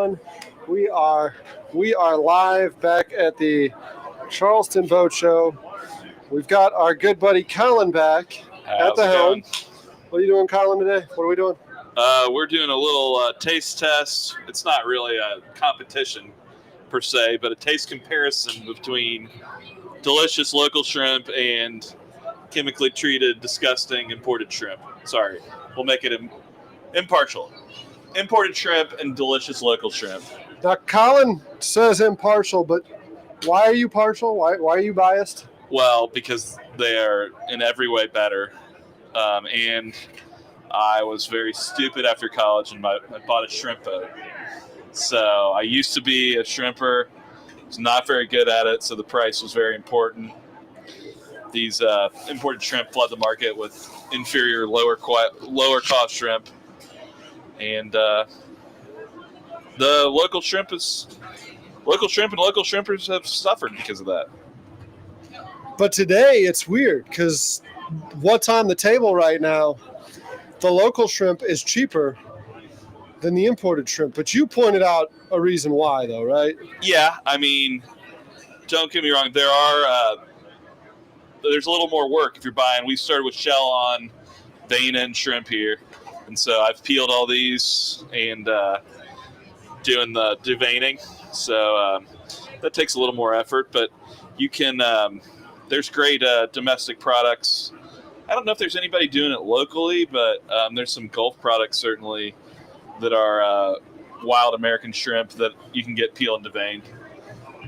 everyone. We are live back at the Charleston Boat Show. We've got our good buddy Colin back at the helm. What are you doing, Colin, today? What are we doing? We're doing a little taste test. It's not really a competition per se, but a taste comparison between delicious local shrimp and chemically treated, disgusting imported shrimp. Sorry, we'll make it impartial. Imported shrimp and delicious local shrimp. Now, Colin says impartial, but why are you partial? Why are you biased? Well, because they are in every way better. And I was very stupid after college and I bought a shrimp boat. So I used to be a shrimper. Was not very good at it, so the price was very important. These imported shrimp flood the market with inferior, lower cost shrimp. And the local shrimp and local shrimpers have suffered because of that. But today it's weird because what's on the table right now, the local shrimp is cheaper than the imported shrimp. But you pointed out a reason why, though, right? Yeah, I mean, don't get me wrong. There's a little more work if you're buying. We started with shell-on, vein-in shrimp here. And so I've peeled all these and doing the deveining. So that takes a little more effort, but you can there's great domestic products. I don't know if there's anybody doing it locally, but there's some Gulf products certainly that are wild American shrimp that you can get peeled and deveined.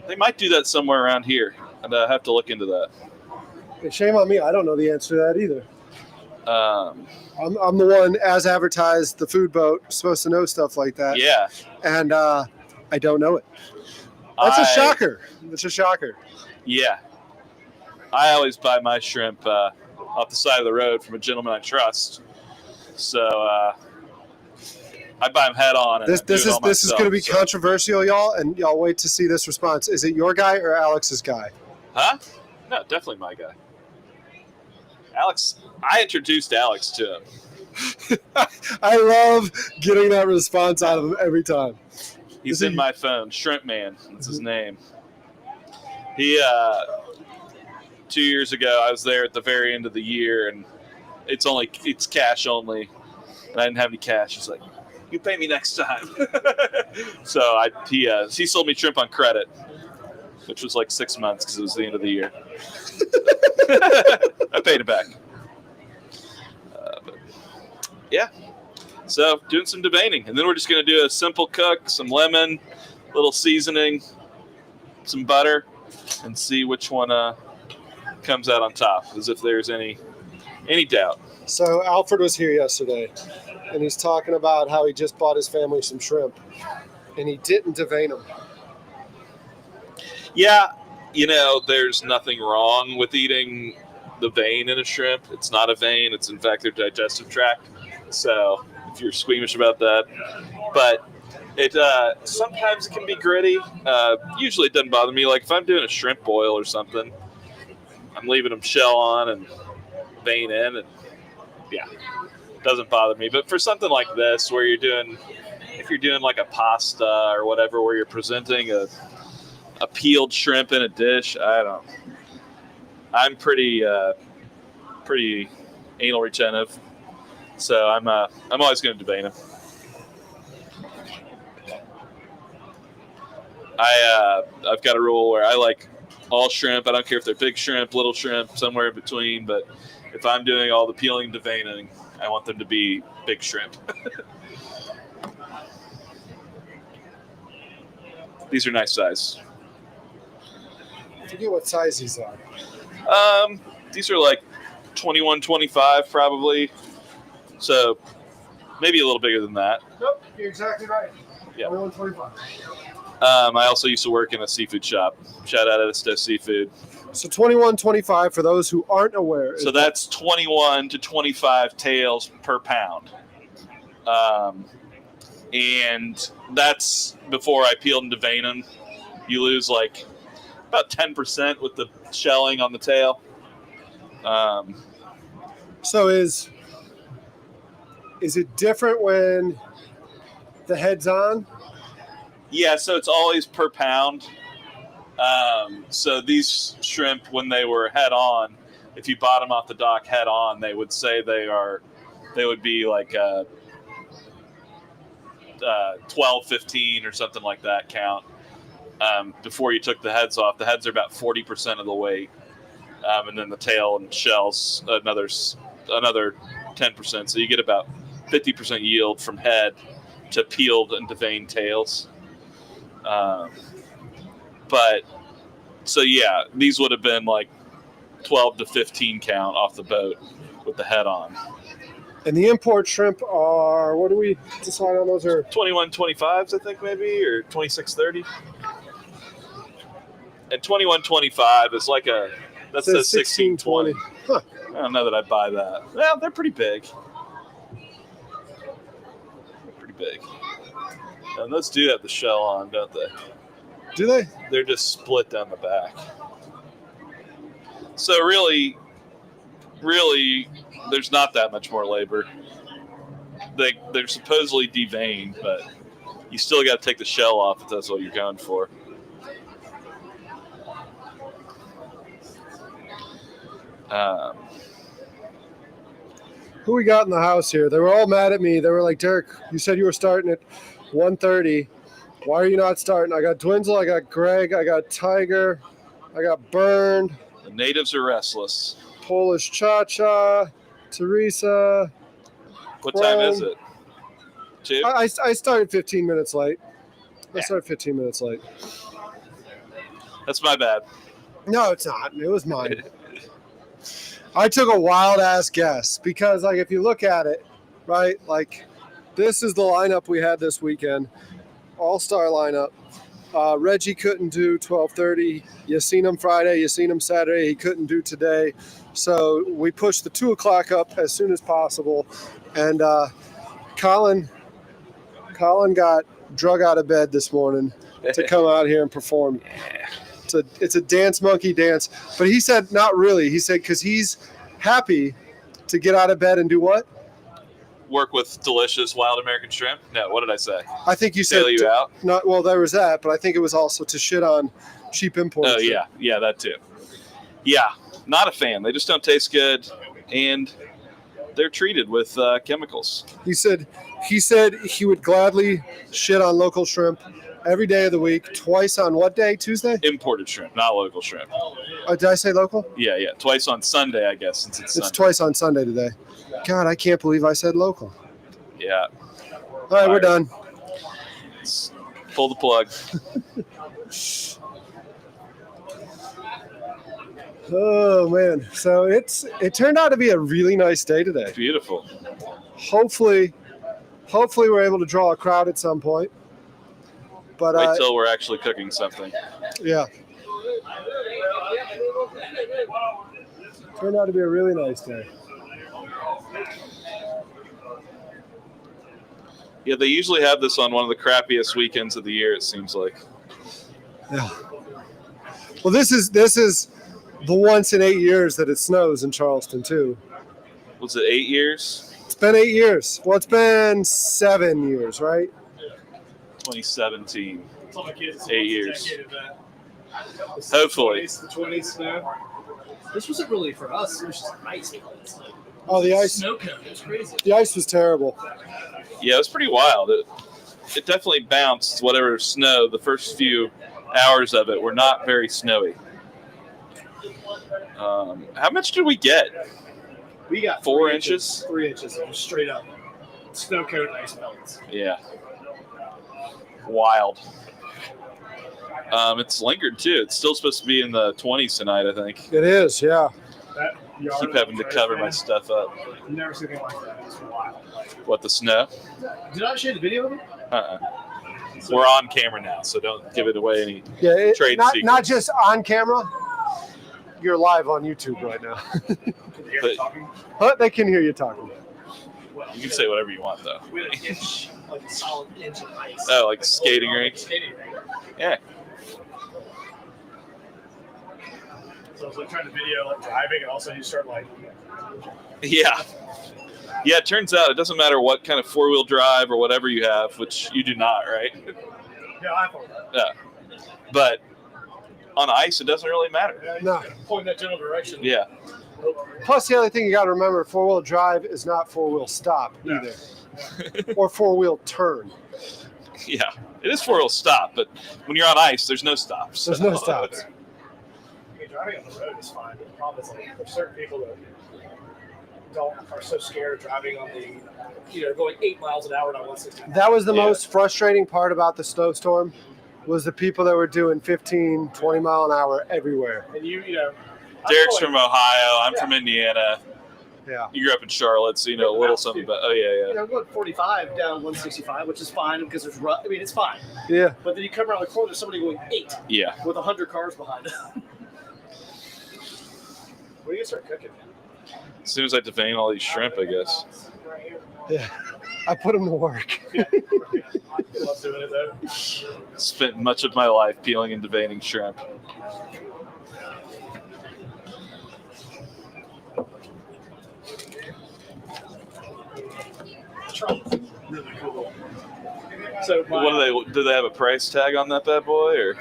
They might do that somewhere around here, and I have to look into that. Shame on me. I don't know the answer to that either. I'm the one, as advertised, the food boat, supposed to know stuff like that. Yeah. And I don't know it. That's a shocker. It's a shocker. Yeah. I always buy my shrimp off the side of the road from a gentleman I trust. So I buy them head on. And this is going to be controversial, y'all, and y'all wait to see this response. Is it your guy or Alex's guy? Huh? No, definitely my guy. Alex, I introduced Alex to him. I love getting that response out of him every time. He's in my phone. Shrimp Man. That's his name. He, 2 years ago, I was there at the very end of the year, and it's cash only. And I didn't have any cash. He's like, you pay me next time. So he sold me shrimp on credit, which was like 6 months because it was the end of the year. I paid it back. But yeah. So doing some deveining. And then we're just going to do a simple cook, some lemon, little seasoning, some butter, and see which one comes out on top, as if there's any doubt. So Alfred was here yesterday, and he's talking about how he just bought his family some shrimp, and he didn't devein them. Yeah. There's nothing wrong with eating the vein in a shrimp. It's not a vein. It's, in fact, their digestive tract. So if you're squeamish about that. But it sometimes it can be gritty. Usually it doesn't bother me. Like if I'm doing a shrimp boil or something, I'm leaving them shell on and vein in. And, yeah, it doesn't bother me. But for something like this where if you're doing like a pasta or whatever where you're presenting a peeled shrimp in a dish, I'm pretty anal retentive, so I'm always going to devein them. I've got a rule where I like all shrimp. I don't care if they're big shrimp, little shrimp, somewhere in between. But if I'm doing all the peeling and deveining, I want them to be big shrimp. These are nice size. I forget what size these are. These are like 21, 25 probably. So maybe a little bigger than that. Nope, you're exactly right. Yeah. 21, 25. I also used to work in a seafood shop. Shout out Edisto Seafood. So 21, 25 for those who aren't aware. So that's 21 to 25 tails per pound. And that's before I peeled and devein them. You lose like about 10% with the shelling on the tail. So is it different when the head's on Yeah, so it's always per pound. So these shrimp, when they were head on, if you bought them off the dock head on, they would say they would be like 12, 15 or something like that count. Before you took the heads off, the heads are about 40% of the weight, and then the tail and shells another 10%. So you get about 50% yield from head to peeled and deveined tails. But so yeah, these would have been like 12 to 15 count off the boat with the head on. And the import shrimp are, what do we decide on those? Are 21.25s, I think, maybe, or 26.30. And 21.25 is like that says 16.20. Huh. I don't know that I'd buy that. Well, they're pretty big. And those do have the shell on, don't they? Do they? They're just split down the back. So really, there's not that much more labor. They're supposedly deveined, but you still got to take the shell off if that's what you're going for. Who we got in the house here? They were all mad at me. They were like, Derek, you said you were starting at 1:30. Why are you not starting? I got Dwinzel, I got Greg, I got Tiger, I got Burned. The natives are restless. Polish Cha-Cha, Teresa. What time is it? 2? I started 15 minutes late. I started 15 minutes late. That's my bad. No, it's not. It was mine. I took a wild-ass guess because, like, if you look at it, right, like, this is the lineup we had this weekend. All-star lineup. Reggie couldn't do 12:30. You seen him Friday. You seen him Saturday. He couldn't do today. So we pushed the 2 o'clock up as soon as possible. And Colin got drug out of bed this morning to come out here and perform. It's a dance monkey dance. But he said not really. He said because he's happy to get out of bed and do what? Work with delicious wild American shrimp? No, what did I say? I think you said bail you out. Not well. There was that, but I think it was also to shit on cheap imports. Oh yeah, that too. Yeah, not a fan. They just don't taste good, and they're treated with chemicals. He said he would gladly shit on local shrimp every day of the week, twice on what day? Tuesday? Imported shrimp, not local shrimp. Did I say local? Yeah. Twice on Sunday, I guess, since it's Sunday. Twice on Sunday today. God, I can't believe I said local. Yeah. All right, we're done. Let's pull the plug. Oh, man. So it turned out to be a really nice day today. Beautiful. Hopefully we're able to draw a crowd at some point. But wait till we're actually cooking something. Yeah. Turned out to be a really nice day. Yeah, they usually have this on one of the crappiest weekends of the year, it seems like. Yeah. Well, this is the once in 8 years that it snows in Charleston, too. Was it 8 years? It's been 8 years. Well, it's been 7 years, right? 2017. 8 years. Hopefully. The 20s snow. This wasn't really for us. It was just ice. Oh, the ice. Snow cone. It was crazy. The ice was terrible. Yeah, it was pretty wild. It definitely bounced whatever snow. The first few hours of it were not very snowy. How much did we get? We got 4 inches? 3 inches of just straight up snow cone ice pellets. Yeah. Wild. It's lingered too. It's still supposed to be in the 20s tonight, I think. It is, yeah. Keep having to cover my stuff up. You've never seen anything like that. It's wild. What, the snow? Did I show you the video of it? We're on camera now, so don't give it away any trade secrets. Not just on camera. You're live on YouTube right now. But they can hear you talking. You can say whatever you want, though. We had an inch, like a solid inch of ice. Oh, like skating rink? Yeah. So I was like trying to video like driving, and also you start like. Yeah. Yeah, it turns out it doesn't matter what kind of 4-wheel drive or whatever you have, which you do not, right? Yeah, I thought that. Yeah. But on ice, it doesn't really matter. Yeah, No. point in that general direction. Yeah. Plus, the other thing you got to remember: four-wheel drive is not four-wheel stop either, or four-wheel turn. Yeah. It is four-wheel stop, but when you're on ice, there's no stops. There's no stops. I mean, driving on the road is fine, but the problem is like there's certain people that are so scared of driving on the going 8 miles an hour on 160. That was the most frustrating part about the snowstorm, was the people that were doing 15, 20 mile an hour everywhere. And Derek's from Ohio. I'm from Indiana. Yeah. You grew up in Charlotte, so you know a little something about. Oh yeah. I'm going 45 down 165, which is fine because there's I mean, it's fine. Yeah. But then you come around the corner, there's somebody going 8. Yeah. With 100 cars behind them. When are you gonna start cooking? As soon as I devein all these shrimp, I guess. Yeah. I put them to work. I love doing it though. Spent much of my life peeling and deveining shrimp. Really cool. So Do they have a price tag on that bad boy, or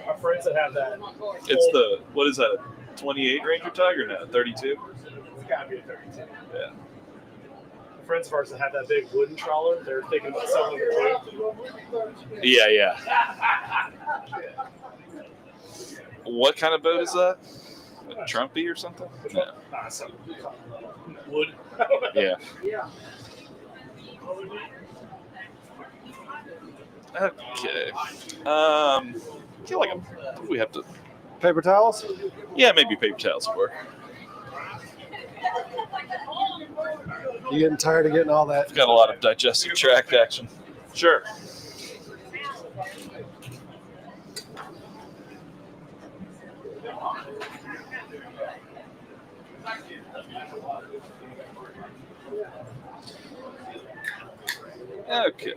our friends that have that, it's what is that? A 28 Ranger tug or no? 32? it's gotta be a 32. Yeah. Friends of ours that have that big wooden trawler, they're thinking about selling it too. Yeah. What kind of boat is that? A Trumpy or something? No. Wood. Yeah. Okay. I feel like we have to. Paper towels? Yeah, maybe paper towels will work. You getting tired of getting all that? I've got a lot of digestive tract action. Sure. Okay.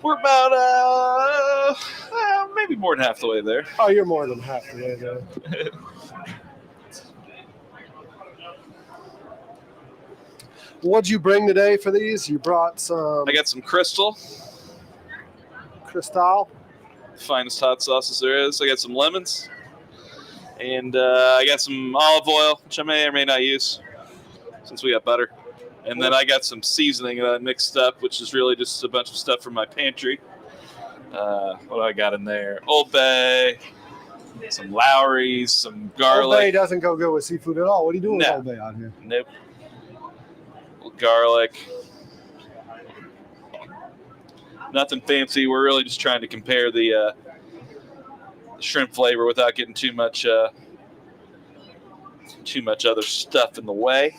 We're about maybe more than half the way there. Oh, you're more than half the way there. What'd you bring today for these? You brought some I got some Crystal, Cristal. finest hot sauces there is. I got some lemons, and I got some olive oil, which I may or may not use since we got butter. And then I got some seasoning that I mixed up, which is really just a bunch of stuff from my pantry. What do I got in there? Old Bay, some Lowry's, some garlic. Old Bay doesn't go good with seafood at all. What are you doing with Old Bay out here? Nope. Garlic. Nothing fancy. We're really just trying to compare the shrimp flavor without getting too much other stuff in the way.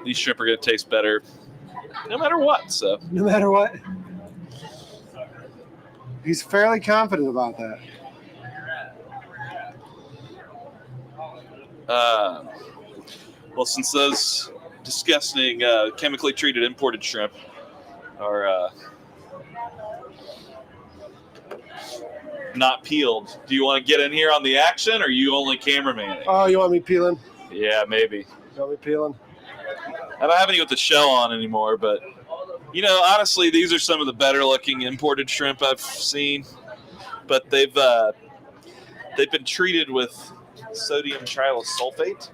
These shrimp are going to taste better no matter what. So no matter what. He's fairly confident about that. Well, since those disgusting chemically treated imported shrimp are not peeled, do you want to get in here on the action, or are you only cameramanning? Oh, you want me peeling? Yeah, maybe. You want me peeling? I don't have any with the shell on anymore, but honestly, these are some of the better looking imported shrimp I've seen. But they've been treated with sodium trisulfate.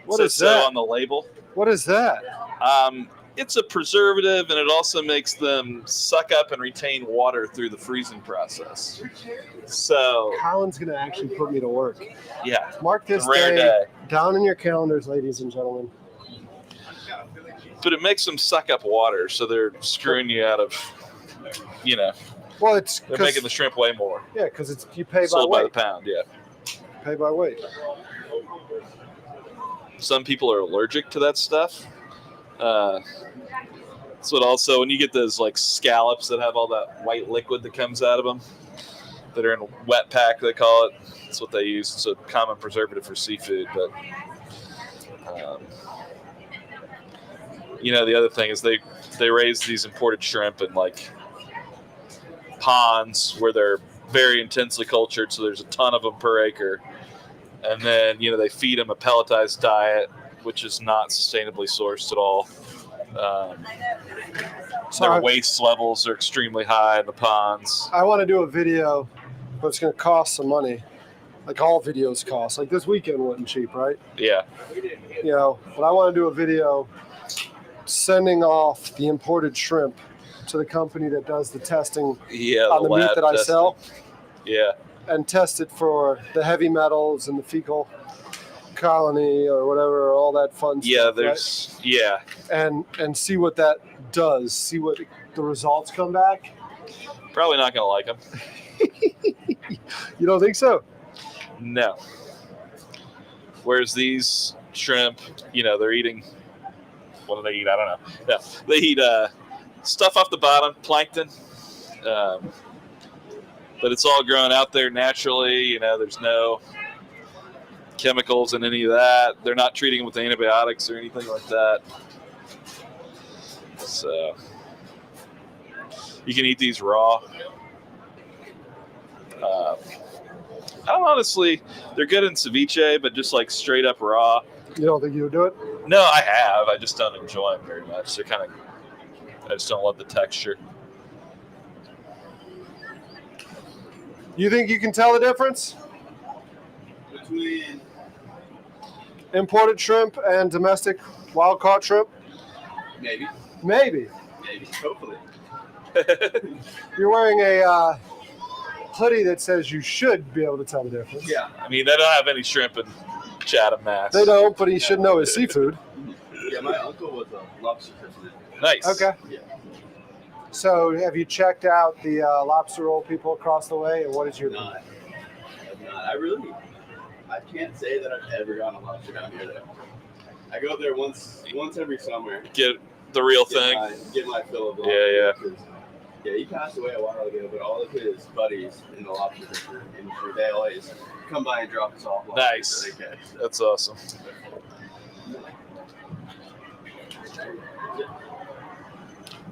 What is that? On the label. What is that? It's a preservative, and it also makes them suck up and retain water through the freezing process. So Colin's going to actually put me to work. Yeah. Mark this day down in your calendars, ladies and gentlemen. But it makes them suck up water, so they're screwing you out of, Well, they're making the shrimp weigh more. Yeah, because you pay by Sold weight. by the pound, yeah. Pay by weight. Some people are allergic to that stuff. That's what also, when you get those like scallops that have all that white liquid that comes out of them, that are in a wet pack, they call it. That's what they use. It's a common preservative for seafood. But, the other thing is they raise these imported shrimp in like ponds where they're very intensely cultured, so there's a ton of them per acre. And then, they feed them a pelletized diet, which is not sustainably sourced at all. Their waste levels are extremely high in the ponds. I want to do a video, but it's going to cost some money. Like all videos cost. Like this weekend wasn't cheap, right? Yeah. But I want to do a video sending off the imported shrimp to the company that does the testing on the meat that I sell. Yeah. And test it for the heavy metals and the fecal colony or whatever, all that fun stuff. And see what that does. See what the results come back. Probably not going to like them. You don't think so? No. Whereas these shrimp, they're eating, what do they eat? I don't know. Yeah. They eat stuff off the bottom, plankton. But it's all growing out there naturally. There's no chemicals in any of that. They're not treating them with antibiotics or anything like that. So you can eat these raw. I don't honestly, they're good in ceviche, but just like straight up raw. You don't think you would do it? No, I have. I just don't enjoy them very much. They're I just don't love the texture. You think you can tell the difference between imported shrimp and domestic wild-caught shrimp? Maybe. Hopefully. You're wearing a hoodie that says you should be able to tell the difference. Yeah. I mean, they don't have any shrimp in Chatham, Mass. They don't, but he should know his seafood. Yeah, my uncle was a lobster fisherman. Nice. Okay. Yeah. So have you checked out the lobster roll people across the way, and what is your... I've not. I can't say that I've ever gotten a lobster down here, though. I go there once every summer. Get the real thing. Get my fill of lobster. Yeah. Yeah, he passed away a while ago, but all of his buddies in the lobster industry, they always come by and drop us off. Nice. That they catch, so. That's awesome.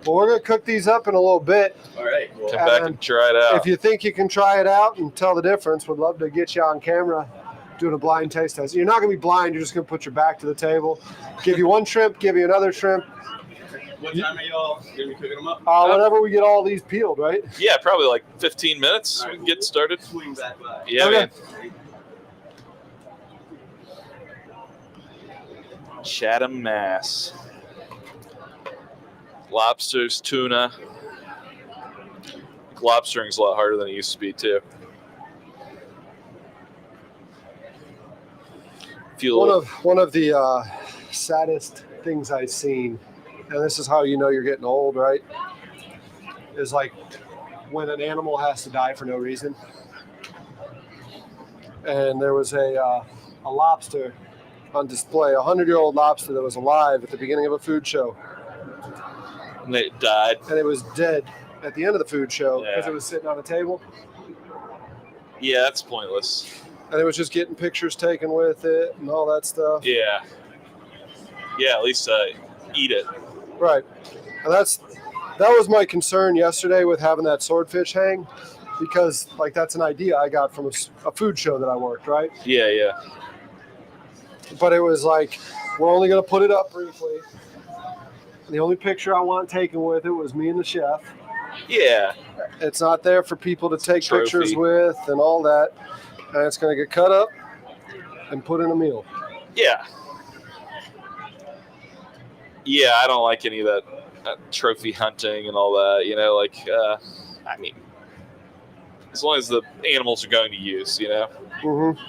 Well, we're going to cook these up in a little bit. All right. Well, Come back and try it out. If you think you can try it out and tell the difference, we'd love to get you on camera doing a blind taste test. You're not going to be blind. You're just going to put your back to the table. Give you one shrimp, give you another shrimp. What time are y'all going to be cooking them up? Whenever we get all these peeled, right? Yeah, probably like 15 minutes. Right, we can get started. Swing back by. Yeah, Okay. man. Chatham, Mass. Lobsters, tuna. Lobstering's a lot harder than it used to be, too. One of the saddest things I've seen, and this is how you know you're getting old, right? Is like when an animal has to die for no reason. And there was a lobster on display, a 100-year-old lobster that was alive at the beginning of a food show. And it died. And it was dead at the end of the food show because it was sitting on a table. Yeah, that's pointless. And it was just getting pictures taken with it and all that stuff. Yeah. Yeah, at least eat it. Right. And that was my concern yesterday with having that swordfish hang, because like that's an idea I got from a food show that I worked, right? Yeah. But it was like, we're only going to put it up briefly. The only picture I want taken with it was me and the chef. Yeah. It's not there for people to take Trophy. pictures with and all that. And it's going to get cut up and put in a meal. Yeah. Yeah, I don't like any of that trophy hunting and all that. I mean, as long as the animals are going to use, Mm-hmm.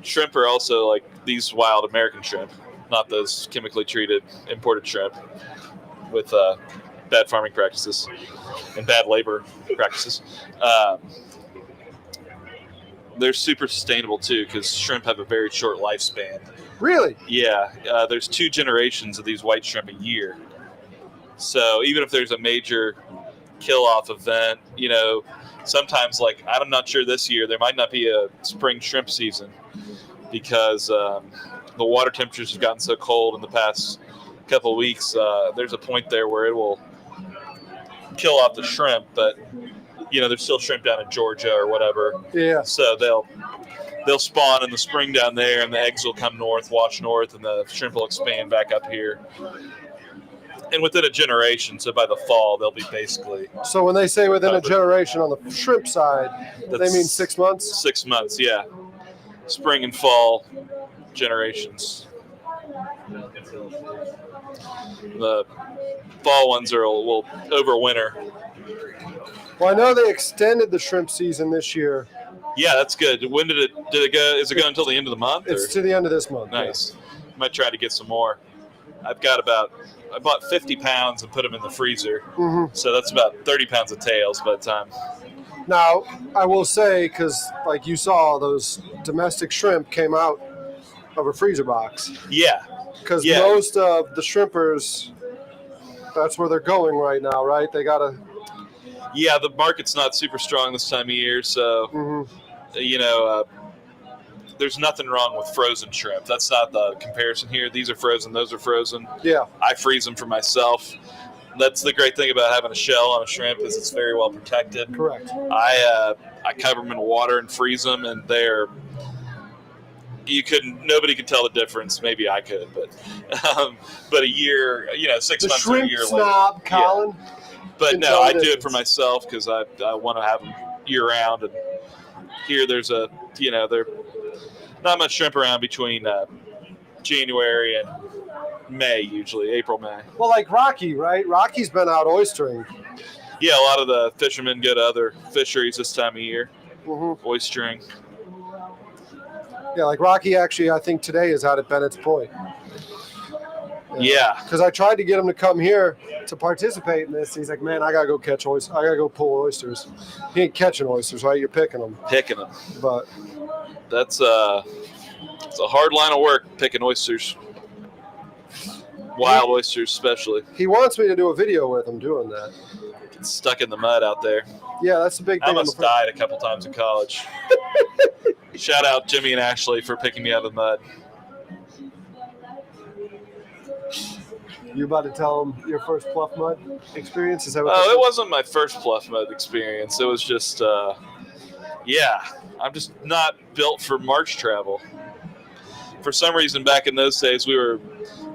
Shrimp are also like these wild American shrimp, not those chemically treated imported shrimp with bad farming practices and bad labor practices. They're super sustainable too, because shrimp have a very short lifespan. Really? Yeah, there's 2 generations of these white shrimp a year. So even if there's a major kill-off event, sometimes, like, I'm not sure this year, there might not be a spring shrimp season because the water temperatures have gotten so cold in the past couple weeks, there's a point there where it will kill off the shrimp, but there's still shrimp down in Georgia or whatever. Yeah. So they'll spawn in the spring down there, and the eggs will come north, wash north, and the shrimp will expand back up here. And within a generation, so by the fall, they'll be basically. So when they say within a generation on the shrimp side, they mean 6 months? 6 months, yeah. Spring and fall generations. The fall ones will overwinter. Well, I know they extended the shrimp season this year. Yeah, that's good. When did it go? Is it going until the end of the month? It's to the end of this month. Nice. Yeah. Might try to get some more. I bought 50 pounds and put them in the freezer. Mm-hmm. So that's about 30 pounds of tails by the time. Now, I will say, because like you saw, those domestic shrimp came out of a freezer box. Yeah. Because most of the shrimpers, that's where they're going right now, right? They got to... Yeah, the market's not super strong this time of year, so, there's nothing wrong with frozen shrimp. That's not the comparison here. These are frozen, those are frozen. Yeah. I freeze them for myself. That's the great thing about having a shell on a shrimp is it's very well protected. Correct. I cover them in water and freeze them, and nobody could tell the difference. Maybe I could, but a year, 6 months or a year later. The shrimp snob, Colin. Yeah. But no, I do it for myself because I want to have them year round. And here there's there not much shrimp around between January and May, usually April, May. Well, like Rocky, right? Rocky's been out oystering. Yeah, a lot of the fishermen go to other fisheries this time of year, oystering. Yeah, like Rocky actually, I think today is out at Bennett's Point. Yeah. Because I tried to get him to come here to participate in this. He's like, man, I got to go catch oysters. I got to go pull oysters. He ain't catching oysters, right? You're picking them. Picking them. But that's it's a hard line of work, picking oysters. Wild oysters especially. He wants me to do a video with him doing that. Get stuck in the mud out there. Yeah, that's the big thing. I almost died a couple times in college. Shout out Jimmy and Ashley for picking me out of the mud. You about to tell them your first pluff mud experience? Is that what it wasn't my first pluff mud experience. It was just, I'm just not built for marsh travel. For some reason, back in those days, we were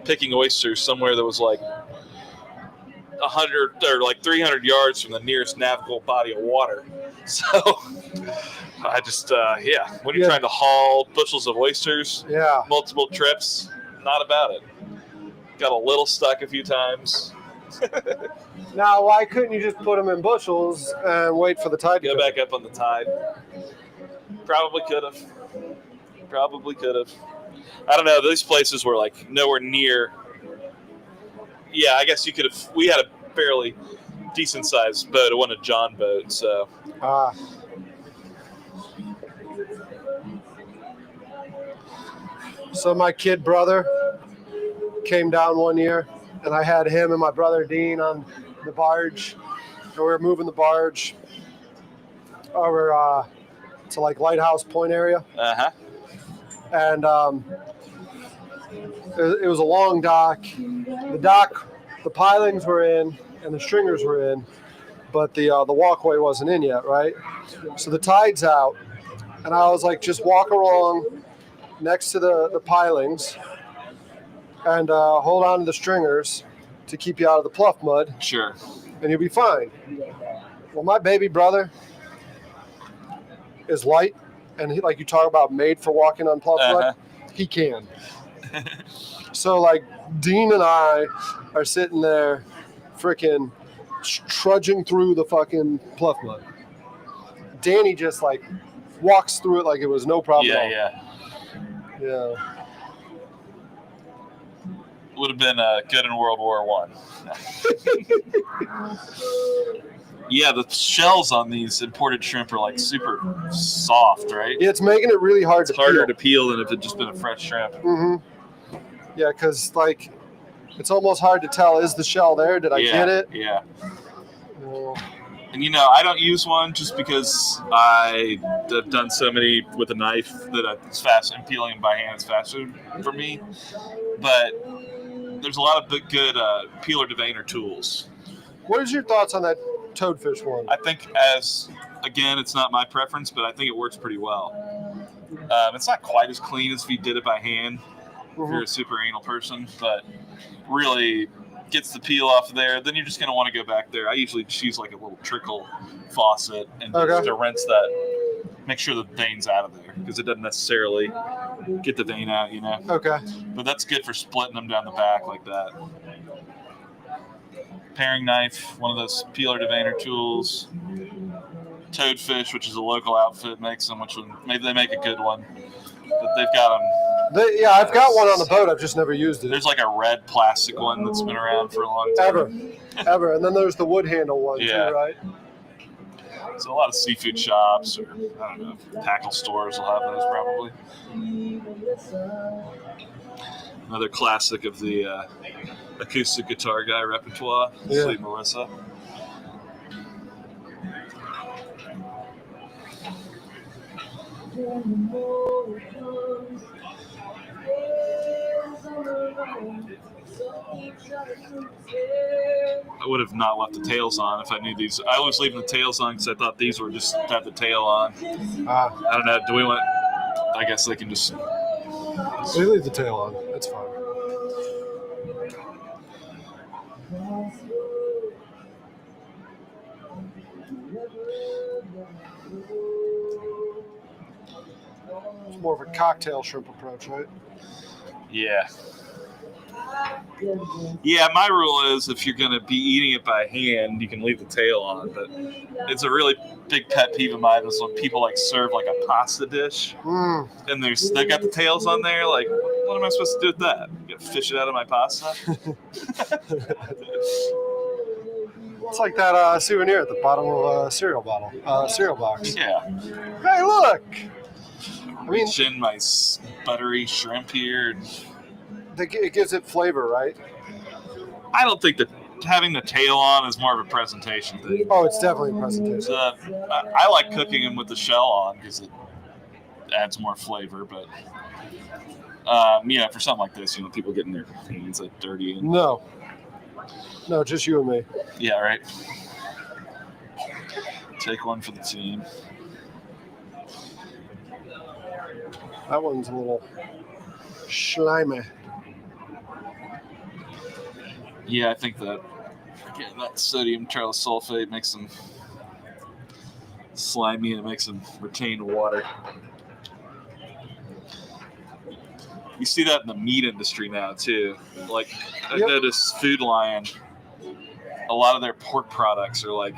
picking oysters somewhere that was like 100 or like 300 yards from the nearest navigable body of water. So I just, when you're trying to haul bushels of oysters, multiple trips, not about it. Got a little stuck a few times. Now, why couldn't you just put them in bushels and wait for the tide to go back up on the tide? Probably could have. I don't know. These places were like nowhere near. Yeah, I guess you could have. We had a fairly decent sized boat. It wasn't a John boat, so. So my kid brother came down one year, and I had him and my brother Dean on the barge, and we were moving the barge over to like Lighthouse Point area. And it was a long dock. The pilings were in and the stringers were in, but the walkway wasn't in yet, right? So the tide's out, and I was like, just walk along next to the pilings and hold on to the stringers to keep you out of the pluff mud. Sure. And you'll be fine. Well, my baby brother is light, and he, like you talk about made for walking on pluff mud, he can. So, like, Dean and I are sitting there freaking trudging through the fucking pluff mud. Danny just, like, walks through it like it was no problem at all. Yeah. Would have been good in World War I. Yeah, the shells on these imported shrimp are like super soft, right? Yeah, it's making it really hard to peel. It's harder to peel than if it had just been a fresh shrimp. Yeah, because like it's almost hard to tell, is the shell there? Did I get it? Yeah. And I don't use one just because I've done so many with a knife that it's fast, and peeling them by hand is faster for me. But there's a lot of good peeler deveiner tools. What is your thoughts on that toadfish one? I think again, it's not my preference, but I think it works pretty well. It's not quite as clean as if you did it by hand, if you're a super anal person, but really gets the peel off of there. Then you're just going to want to go back there. I usually just use like a little trickle faucet and just to rinse that, make sure the vein's out of there, because it doesn't necessarily get the vein out, Okay. But that's good for splitting them down the back like that. Paring knife, one of those peeler deveiner tools. Toadfish, which is a local outfit, makes them, maybe they make a good one. But they've got them. I've got one on the boat. I've just never used it. There's like a red plastic one that's been around for a long time. Ever. And then there's the wood handle one too, right? So a lot of seafood shops or, I don't know, tackle stores will have those probably. Another classic of the acoustic guitar guy repertoire, Sweet Melissa. I would have not left the tails on if I knew these. I was leaving the tails on because I thought these were just had the tail on. I don't know. Do we want? I guess they can just. We leave the tail on. It's fine. It's more of a cocktail shrimp approach, right? Yeah. Yeah, my rule is if you're going to be eating it by hand, you can leave the tail on. But it's a really big pet peeve of mine is when people like serve like a pasta dish and they got the tails on there. Like, what am I supposed to do with that? You gotta fish it out of my pasta? It's like that souvenir at the bottom of a cereal box. Yeah. Hey, look! I mean, in my buttery shrimp here. It gives it flavor, right? I don't think that having the tail on is more of a presentation thing. Oh, it's definitely a presentation. I like cooking them with the shell on because it adds more flavor. But for something like this, people getting their hands like dirty. No, just you and me. Yeah, right. Take one for the team. That one's a little slimy. Yeah, I think that sodium trisulfate makes them slimy and it makes them retain water. You see that in the meat industry now too. Like I noticed Food Lion, a lot of their pork products are like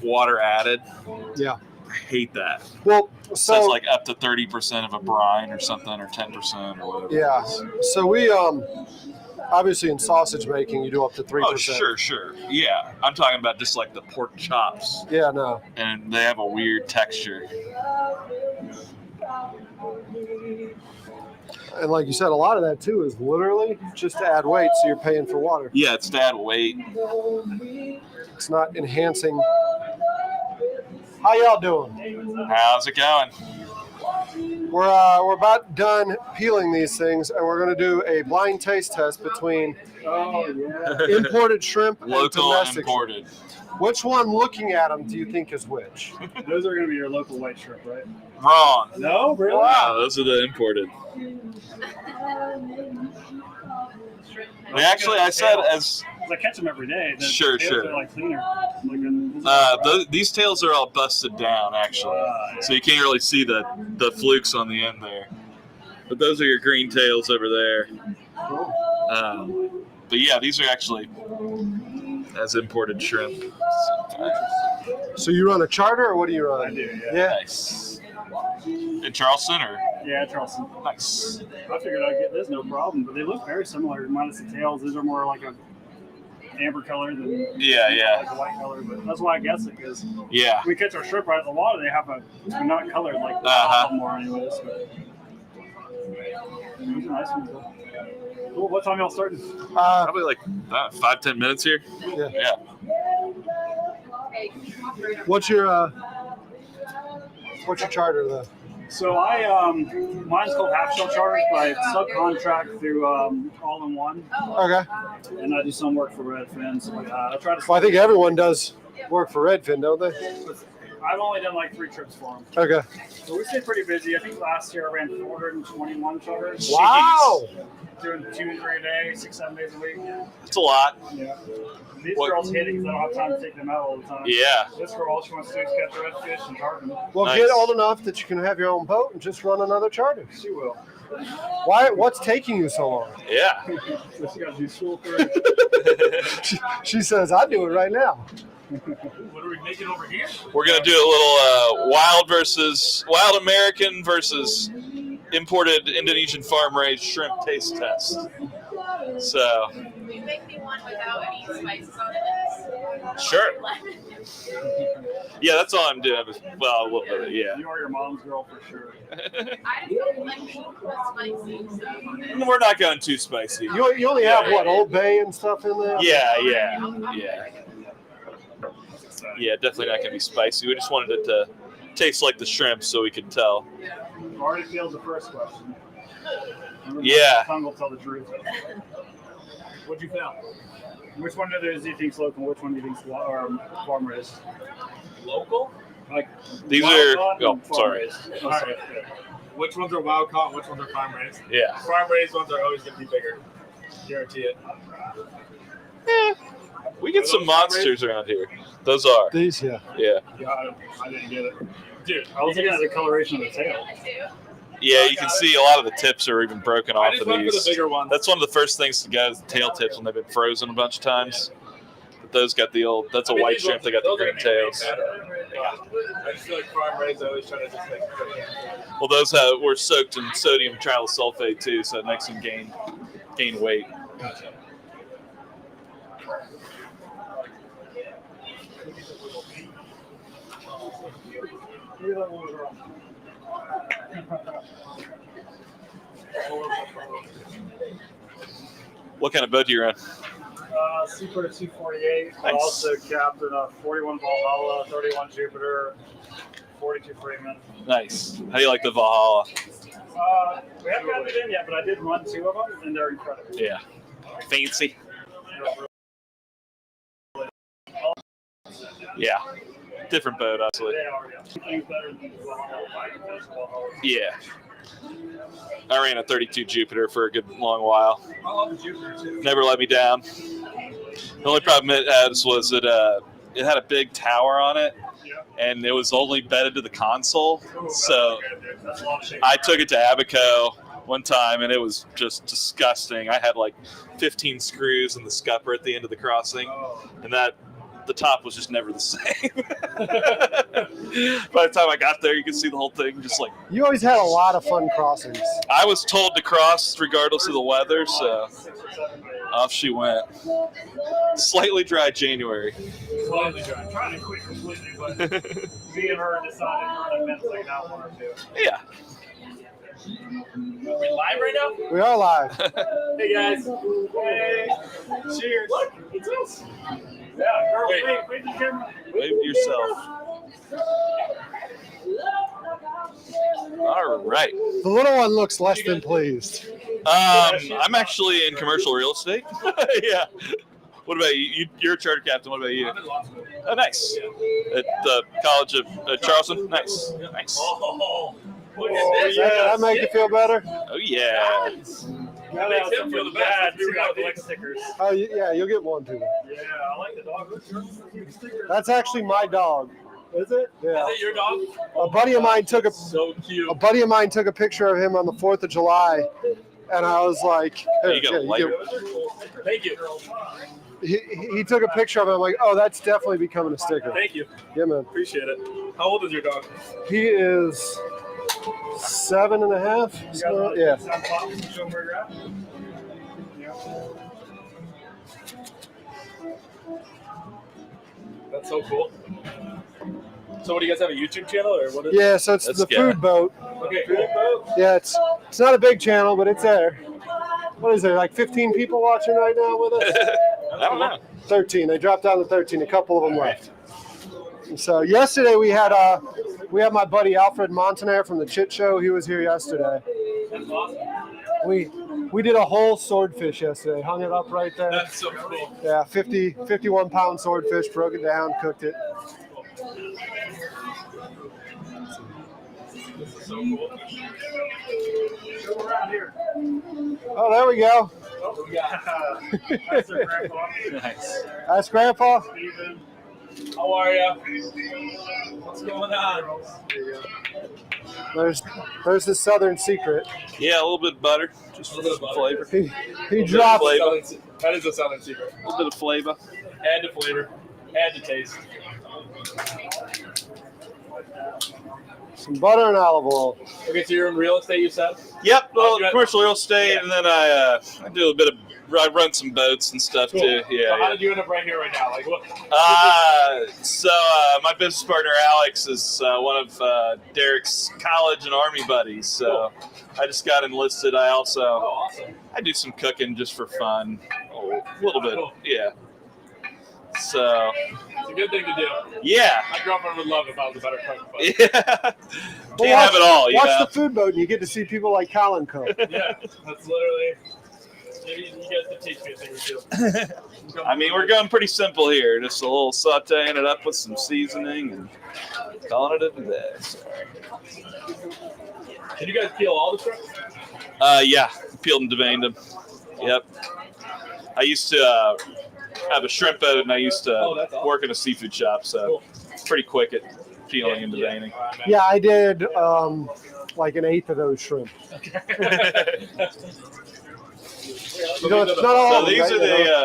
water added. Yeah. I hate that. Well, it says like up to 30% of a brine or something, or 10% or whatever. Yeah. So we obviously in sausage making you do up to 3%. Oh, sure. Yeah, I'm talking about just like the pork chops. Yeah, no. And they have a weird texture. And like you said, a lot of that too is literally just to add weight, so you're paying for water. Yeah, it's to add weight. It's not enhancing. How y'all doing? How's it going? We're about done peeling these things, and we're going to do a blind taste test between imported shrimp and local domestic imported. Shrimp. Which one, looking at them, do you think is which? Those are going to be your local white shrimp, right? Wrong. No, really? Wow, those are the imported. They actually, I said as. I catch them every day. Sure. They're like cleaner. These tails are all busted down, actually, so you can't really see the flukes on the end there. But those are your green tails over there. But yeah, these are actually as imported shrimp. So you run a charter, or what do you run? I do, yeah. Nice. In Charleston, or? Yeah, Charleston. Nice. I figured I'd get this no problem, but they look very similar, minus the tails. These are more like a amber color than like a white color, but that's why I guess it, because we catch our shrimp right. A lot of they have they're not colored like the more anyways. But these are nice ones though. Cool. What time y'all starting? Probably like 5-10 minutes here. Yeah. What's your charter though? So mine's called Half Shell Charters, but I subcontract through All in One. Okay. And I do some work for Redfin, stuff like that. I try to. Well, I think everyone does work for Redfin, don't they? I've only done like 3 trips for them. Okay. So we stay pretty busy. I think last year I ran 421 charters. Wow. Doing 2-3 a day, 6-7 days a week. It's a lot. Yeah. These girls hate it because I don't have time to take them out all the time. Yeah. This girl, all she wants to do is catch redfish and tarpon. Well, Nice. get old enough that you can have your own boat and just run another charter. She will. Why? What's taking you so long? Yeah. She got to do school for it. She says, "I do it right now." What are we making over here? We're gonna do a little wild American versus imported Indonesian farm-raised shrimp taste test. So. You make me one without any spices on it. Sure. Yeah, that's all I'm doing. Well, a little bit, yeah. You are your mom's girl for sure. I don't like spicy stuff. We're not going too spicy. You only have what, Old Bay and stuff in there? Yeah. Yeah, definitely not gonna be spicy. We just wanted it to taste like the shrimp, so we could tell. Already failed the first question. Yeah. Tongue will tell the truth. What'd you fail? Which one of those do you think's local? Which one do you think's farm raised? Local? Like These wild are. caught Oh, and farm sorry. raised. All right. Which ones are wild caught? Which ones are farm raised? Yeah. Farm raised ones are always going to be bigger. Guarantee it. We get some monsters around here. Those are. These, yeah. Yeah. Yeah, I didn't get it. Dude, I was looking at the coloration of the tail. Yeah, you can see a lot of the tips are even broken I off just of went for the these. bigger ones. That's one of the first things to go is the tail tips when they've been frozen a bunch of times. But those got the old. That's a white these shrimp. ones- They got the those are green gonna be way tails. better. I just feel like farm raised always try to just make. Well, those were soaked in sodium trisulfate too, so it makes them gain weight. Gotcha. What kind of boat do you run? Super 248, but Nice. also capped in a 41 Valhalla, 31 Jupiter, 42 Freeman. Nice. How do you like the Valhalla? We haven't gotten it in yet, but I did run 2 of them, and they're incredible. Yeah. Fancy. Yeah. Different boat, obviously. They are, yeah. Things better than the Valhalla. I can finish the Valhalla. Yeah. I ran a 32 Jupiter for a good long while. I love the Jupiter too. Never let me down. The only problem it had was it had a big tower on it, Yeah. and it was only bedded to the console. Ooh, So that's good, dude. That's a lot of shape. I took it to Abaco one time, and it was just disgusting. I had like 15 screws in the scupper at the end of the crossing, Oh. and the top was just never the same. By the time I got there, you could see the whole thing just like. You always had a lot of fun crossings. I was told to cross regardless of the weather, so 6 or 7 days. off she went. Slightly dry January. Slightly dry. I'm trying to quit completely, but me and her decided for an event like that one or two. Yeah. Are we live right now? We are live. Hey guys. Hey. Cheers. Look, it's us. Yeah, girl, wait the camera. Wave to yourself. All right. The little one looks less than pleased. I'm actually in commercial real estate. Yeah. What about you? You're a charter captain. What about you? I'm in law school. Oh, nice. At the College of Charleston. Nice. Nice. Oh, look Oh, at this. yeah, that make you feel better? Oh yeah. That makes him feel the best. We got collect stickers. Oh, yeah, you'll get one too. Yeah, I like the dog. What's your sticker? That's actually my dog. Is it? Yeah. Is it your dog? A buddy of mine took So cute. a picture of him on the 4th of July, and I was like, You "Here, got a you light. get-" Thank you. he took a picture of it. I'm like, oh, that's definitely becoming a sticker. Thank you. Yeah, man. Appreciate it. How old is your dog? He is 7.5. So, yeah. Sound pop, show them where you're at. Yeah. That's so cool. So, what do you guys have, a YouTube channel or what is Yeah, so it's Let's the get food boat. Okay, cool. Yeah, it's not a big channel, but it's there. What is there, like 15 people watching right now with us? I don't know. 13. They dropped down to 13. A couple of them left. So yesterday we had my buddy Alfred Montaner from the Chit Show. He was here yesterday. That's awesome. We did a whole swordfish yesterday. Hung it up right there. That's so cool. Yeah, 51-pound swordfish. Broke it down, cooked it. This is so cool. Go around here. Oh, there we go. Oh, we got That's their grandpa. nice. That's Grandpa. Steven. How are you? What's going on? There's the Southern secret. Yeah, a little bit of butter, just for some flavor. He dropped That is a Southern secret. A little bit of flavor. Add to flavor. Add to taste. some butter and olive oil. Okay, so you're in real estate, you said? Yep, well, commercial real estate, and then I do a bit of, I run some boats and stuff Cool. too. Yeah. So how did you end up right here right now? Like what? So my business partner Alex is one of Derek's college and army buddies. So I just got enlisted. I also awesome. I do some cooking just for fun, a little bit. Cool. Yeah. So It's a good thing to do. yeah. My girlfriend would love if I was a better cook. But Yeah. Can't have it all. You Watch know? the food boat, and you get to see people like Colin cook. yeah, that's literally. Maybe you guys could teach me a thing or two. I mean, we're going pretty simple here. Just a little sauteing it up with some seasoning and calling it a day. So. Can you guys peel all the shrimp? Yeah, peeled and deveined them. Yep. I used to have a shrimp boat, and I used to awesome. work in a seafood shop, so pretty quick at peeling and deveining. Yeah, I did like an eighth of those shrimp. You know, it's not all So of them, these right? are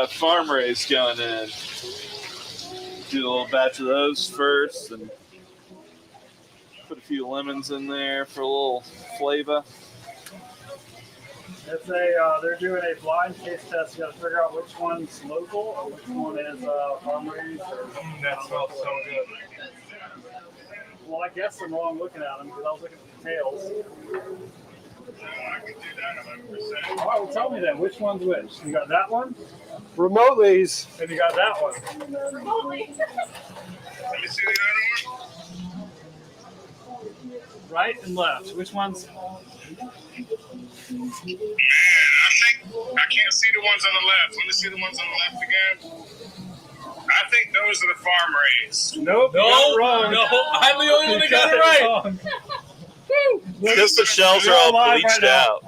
the farm raised going in. Do a little batch of those first, and put a few lemons in there for a little flavor. It's they're doing a blind taste test. You got to figure out which one's local or which one is farm raised. That smells so good. Well, I guess I'm wrong looking at them because I was looking at the tails. All right, well, tell me then, which one's which? You got that one, Remotely's. and you got that one. Right and left. Which one's? Man, I can't see the ones on the left. Let me see the ones on the left again. I think those are the farm raised. Nope. You got it wrong. No, I'm the only one that got it right. Because the shells are all bleached out.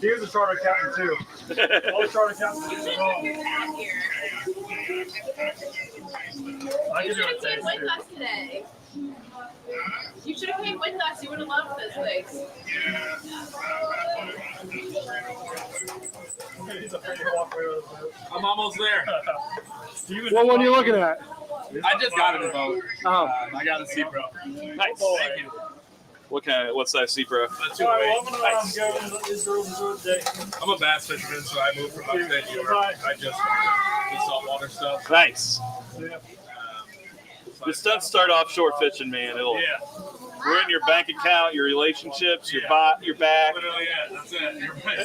He was a charter accountant too. All the charter accountants are wrong. I You can do should it. have came with us today. You should have came with us. You would have loved this place. He's afraid to walk away with it. I'm almost there. What one are you looking at? I just got it a boat. Oh, I got a sea pro. Nice. Thank you. What size sea pro? That's All your right, way. well, I'm gonna go to Israel today. I'm a bass fisherman, so I moved from upstate New York. I just do saltwater stuff. Nice. Yeah. This doesn't start offshore fishing, man. It'll ruin your bank account, your relationships, your back. Literally, yeah, that's it. You're right.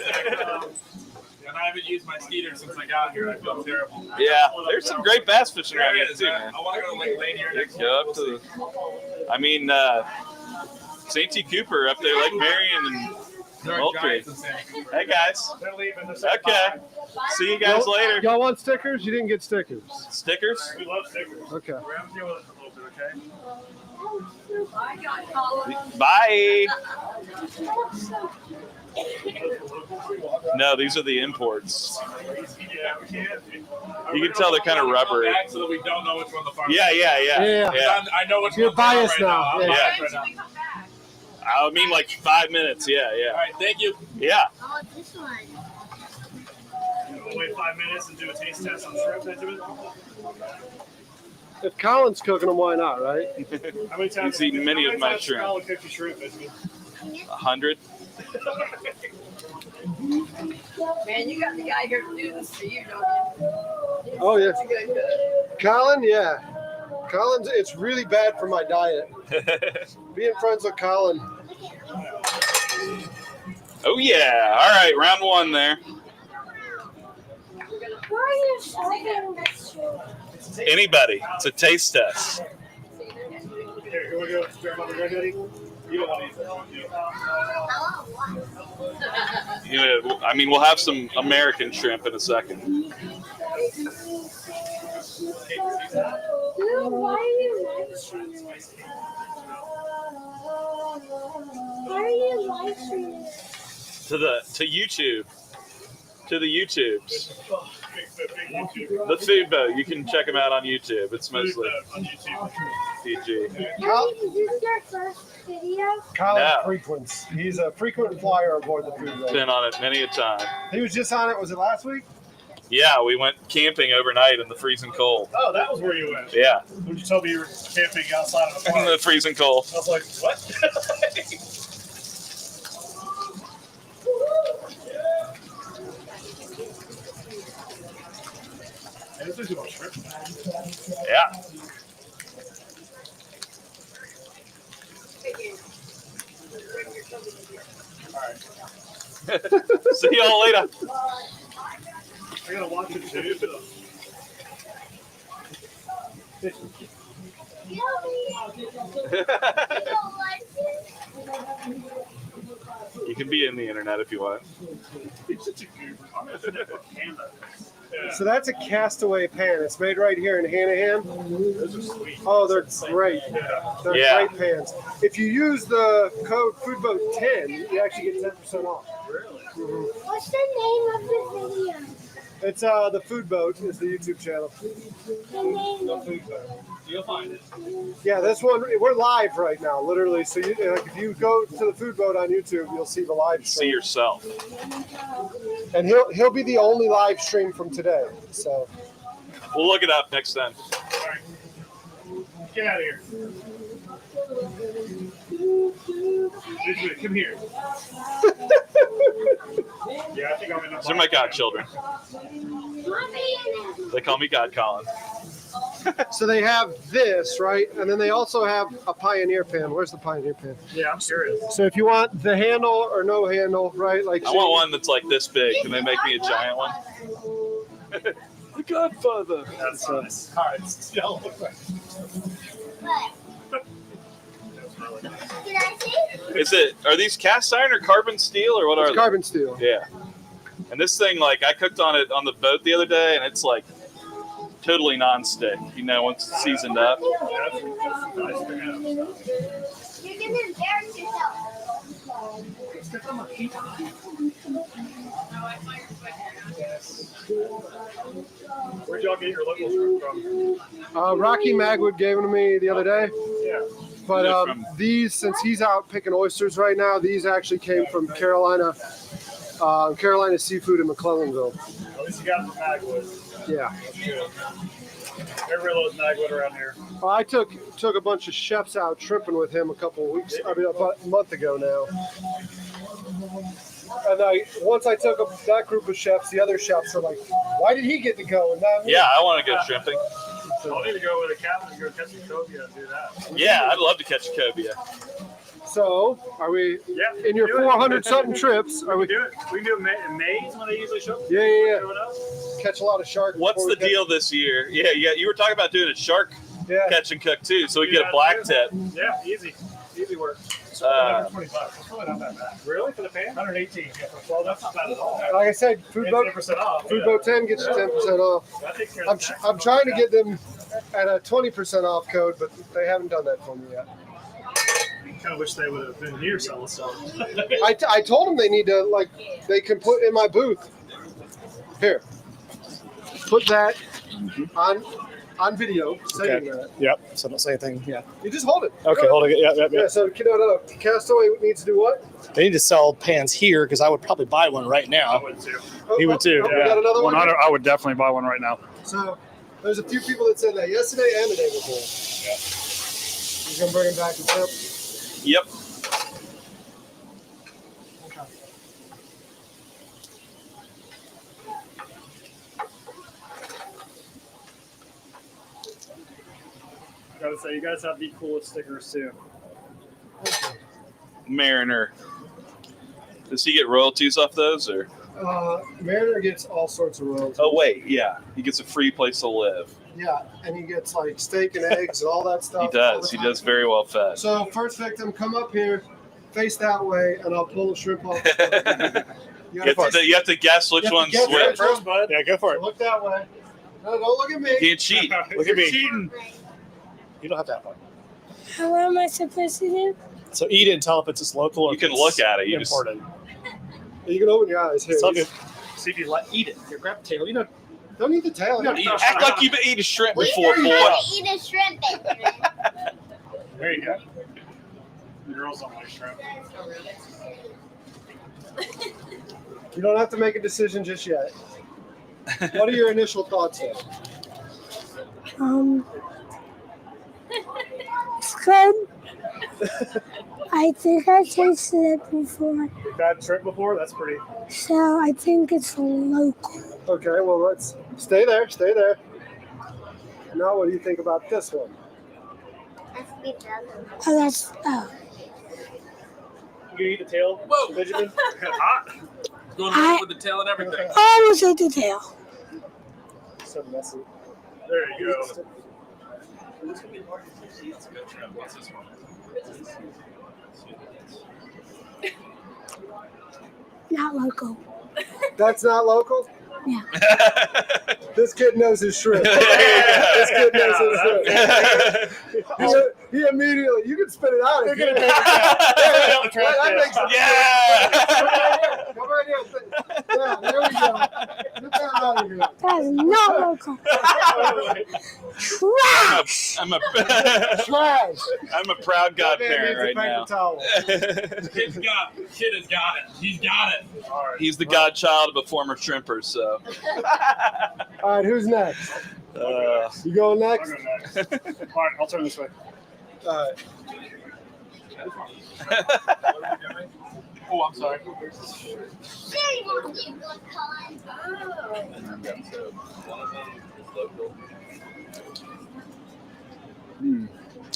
And I haven't used my skeeter since I got here. I feel terrible. Yeah, there's some great bass fishing around There here it is, too, man. man. I want to go to Lake Lanier next Go month. up to the, I mean, St. T. Cooper up there, Lake Marion and There are Moultrie. giants in San Hey guys. They're leaving this. Okay. See you guys later. y'all want stickers? You didn't get stickers. Stickers? We love stickers. Okay. We're having to deal with it for a little bit, okay? Bye. No, these are the imports. Yeah, we can. You can tell they're kind of rubbery. Back so that we don't know which one the farm. Yeah. Yeah. I know which You're one's right biased now. I'm Yeah. biased right Should now. we come back? I mean, like 5 minutes. Yeah. All right, thank you. Yeah. Oh, this one. We'll wait 5 minutes and do a taste test on shrimp. Then do it. If Colin's cooking them, why not, right? How many times? He's eaten many how of my times shrimp. Colin cooked your shrimp, Biscuit? 100. Man, you got the guy here to do this for you, don't you? Oh, yeah. Good, good. Colin, yeah. Colin's, it's really bad for my diet. Being friends with Colin. Oh yeah. All right, round one there. Why are you showing this? Anybody. It's a taste test. Here, we go. You don't want to eat that. I mean, we'll have some American shrimp in a second. Why are you live streaming? Why are you live streaming? To YouTube. To the YouTubes. The Food Boat. You can check them out on YouTube. It's mostly on YouTube. PG. Is this your first video? Kyle frequents. He's a frequent flyer aboard the Food Boat. Been on it many a time. He was just on it. Was it last week? Yeah, we went camping overnight in the freezing cold. Oh, that was where you went. Yeah. When you told me you were camping outside of the In park. the freezing cold. I was like, what? Hey, this is about shrimp. Yeah. All right. See y'all later. I gotta watch it too. You can be in the internet if you want. So that's a Castaway pan. It's made right here in Hanahan. Oh, they're great. They're great pans. If you use the code FoodBoat10, you actually get 10% off. Really? Mm-hmm. What's the name of the video? It's the Food Boat is the YouTube channel. The name The of Food Boat. You'll find it. Yeah, this one we're live right now, literally. So you, like, if you go to the Food Boat on YouTube, you'll see the live stream. See yourself. And he'll be the only live stream from today. So We'll look it up next time. All right. Get out of here. Come here. Yeah, I think I'm in These are my godchildren. They call me God Colin. so they have this, right? And then they also have a Pioneer pan. Where's the Pioneer pan? Yeah, I'm curious. So if you want the handle or no handle, right? Like I want one that's like this big. Can they make me a giant one? The Godfather. That's nice. All right, still. Are these cast iron or carbon steel or what are It's they? carbon steel. Yeah. And this thing, like, I cooked on it on the boat the other day, and it's like totally non-stick. You know, once it's seasoned up. That's nice to have. You're gonna embarrass yourself. Where'd y'all get your local shrimp from? Rocky Magwood gave them to me the other day. Yeah. But these, since he's out picking oysters right now, these actually came from Carolina Seafood in McClellanville. At least you got the Magwood. Yeah. That's good. Everybody loves Magwood around here. Well, I took a bunch of chefs out shrimping with him about a month ago now. And once I took that group of chefs, the other chefs are like, "Why did he get to go and not me?" Yeah, I want to go shrimping. I'll need to go with a captain and go catch a cobia and do that. Yeah, I'd love to catch a cobia. So, are we in your 400-something trips? Are we do it? We can do it in May when they usually show up. Yeah. Catch a lot of shark. What's the deal this year? Yeah, you were talking about doing a shark catch and cook too, so we get a black tip. Yeah, easy work. $120. It's probably not that bad. Really? For the pan? 118. Yeah, well, that's not bad at all. Like I said, Food Boat 10% off. Food Boat 10 gets you 10% off. I'm trying to get them at a 20% off code, but they haven't done that for me yet. I kind of wish they would have been here selling stuff. I told them they need to, they can put in my booth. Here. Put that on video, saying that. Yep. So don't say anything. Yeah. You just hold it. Okay, hold it. Yeah. So Castaway needs to do what? They need to sell pans here because I would probably buy one right now. I would too. He would too. We got another one? I would definitely buy one right now. So there's a few people that said that yesterday and the day before. Yeah. You're gonna bring him back to trip? Yep. I gotta say, you guys have the coolest stickers too. Mariner. Does he get royalties off those or? Mariner gets all sorts of royalties. Oh wait, yeah, he gets a free place to live. Yeah, and he gets like steak and eggs and all that stuff. He does. He does very well fed. So first victim, come up here, face that way, and I'll pull the shrimp off. You have to guess which one's which. First, bud. Yeah, go for it. Look that way. No, don't look at me. Can't cheat. Look at me. Cheating. You don't have that one. How am I supposed to do? So eat it and tell if it's just local or You can if it's look at it. You just imported. You can open your eyes here. It's all good. See if you eat it. You grab the tail. You know, Don't eat the tail. Don't eat it. Act like you've eaten shrimp We before, know boy. how to eat a shrimp. There you go. The girls don't like shrimp. You don't have to make a decision just yet. What are your initial thoughts there? It's good. I think I tasted it before, You've had shrimp before? That's pretty. so I think it's local. Okay, well, let's stay there. Stay there. Now, what do you think about this one? Oh. You can eat the tail? Whoa. Benjamin? Hot. Going on with the tail and everything. I almost ate the tail. So messy. There you go. That's a good shrimp. What's this one? Not local. That's not local? Yeah. This kid knows his shrimp. This kid knows his shrimp. He immediately, you can spit it out. If you that makes sense. Yeah. Come right here. Yeah, there we go. Get that out of here. That is not local. Trash. I'm a Trash. I'm a proud That man godparent needs a right paper now. towel. Kid has got it. He's got it. He's the godchild of a former shrimper, so. All right, who's next? You going I'll next? go next. All right, I'll turn this way. All right. Oh, I'm sorry.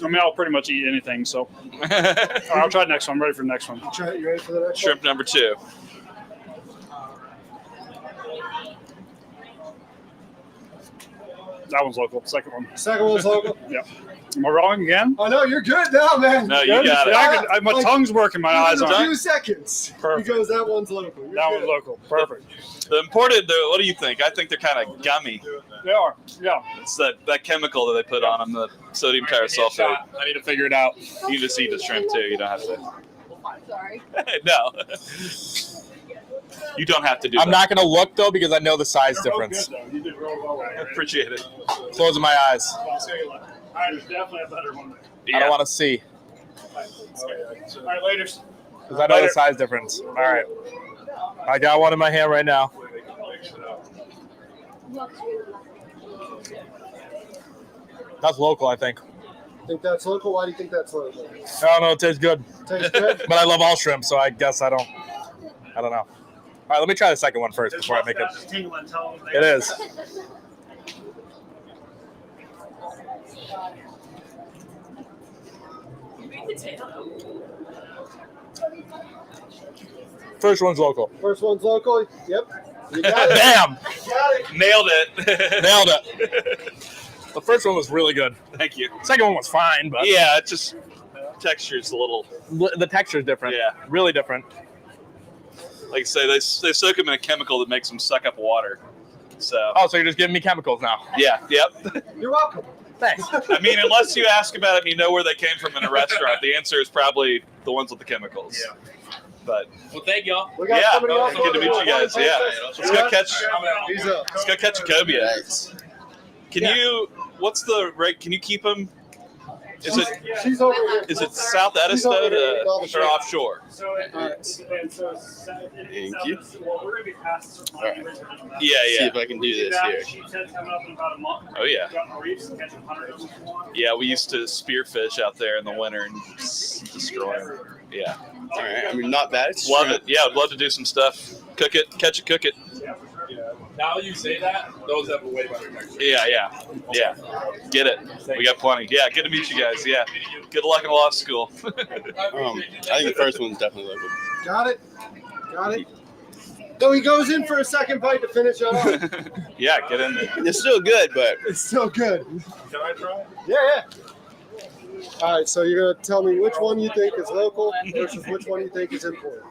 I mean, I'll pretty much eat anything, so. All right, I'll try the next one. I'm ready for the next one. You ready for the next Shrimp number 2. That one's local. Second one. one? Second one's local. Yep. Am I wrong again? Oh, no, you're good now, man. No, you Good? got it. Yeah, my tongue's working. My eyes In a aren't. few seconds. Perfect. Because that one's local. You're That good. one's local. Perfect. The imported, what do you think? I think they're kind of gummy. They are. Yeah. It's that chemical that they put on them, the sodium tiosulfate. I need to figure it out. You just eat the shrimp too. You don't have to. Sorry. No. You don't have to do I'm that. not going to look, though, because I know the size They're both difference. good, though. You did real well. I appreciate it. Closing my eyes. I'll say you later. All right, there's definitely a better one. I don't want to see All right, later. because I know the size difference. All right. I got one in my hand right now. That's local, I think. Think that's local? Why do you think that's local? I don't know. It tastes good. Tastes good? But I love all shrimp, so I guess I don't know. All right, let me try the second one first before I make it. It is. First one's local. First one's local? Yep. You got it. Bam! You got it. Nailed it. Nailed it. The first one was really good. Thank you. The second one was fine, but Yeah, it's just texture's a little. the texture is different. Yeah. Really different. Like I say, they soak them in a chemical that makes them suck up water. So. Oh, so you're just giving me chemicals now? Yeah. Yep. You're welcome. Thanks. I mean, unless you ask about it and you know where they came from in a restaurant, the answer is probably the ones with the chemicals. Yeah. But Well, thank y'all. We got yeah, somebody else. good to meet you guys. Yeah, let's go catch. He's up. Let's go catch a cobia. Can you? What's the rate? Can you keep them? Is it? She's over here. Is it South She's over Edistone here with all the or shrimp. offshore? So it depends. So Thank you. Well, we're going to be past All right. Yeah, See yeah. if I can do this here. Sheep's head's coming up in about a month. Oh yeah. Got my reefs and catch 100 of them if you want. Yeah, we used to spearfish out there in the winter and destroy them. Yeah, All right. I mean, not bad. It's love shrimp. it. Yeah, I'd love to do some stuff. Cook it, catch it, cook it. Now you say that, those have a way better texture. Yeah, yeah. Get it. We got plenty. Yeah, good to meet you guys. Yeah. Good luck in law school. I think the first one's definitely local. Got it. Got it. No, he goes in for a second bite to finish it off. Yeah, get in there. It's still good, but It's still good. Can I try? Yeah. All right, so you're gonna tell me which one you think is local versus which one you think is imported.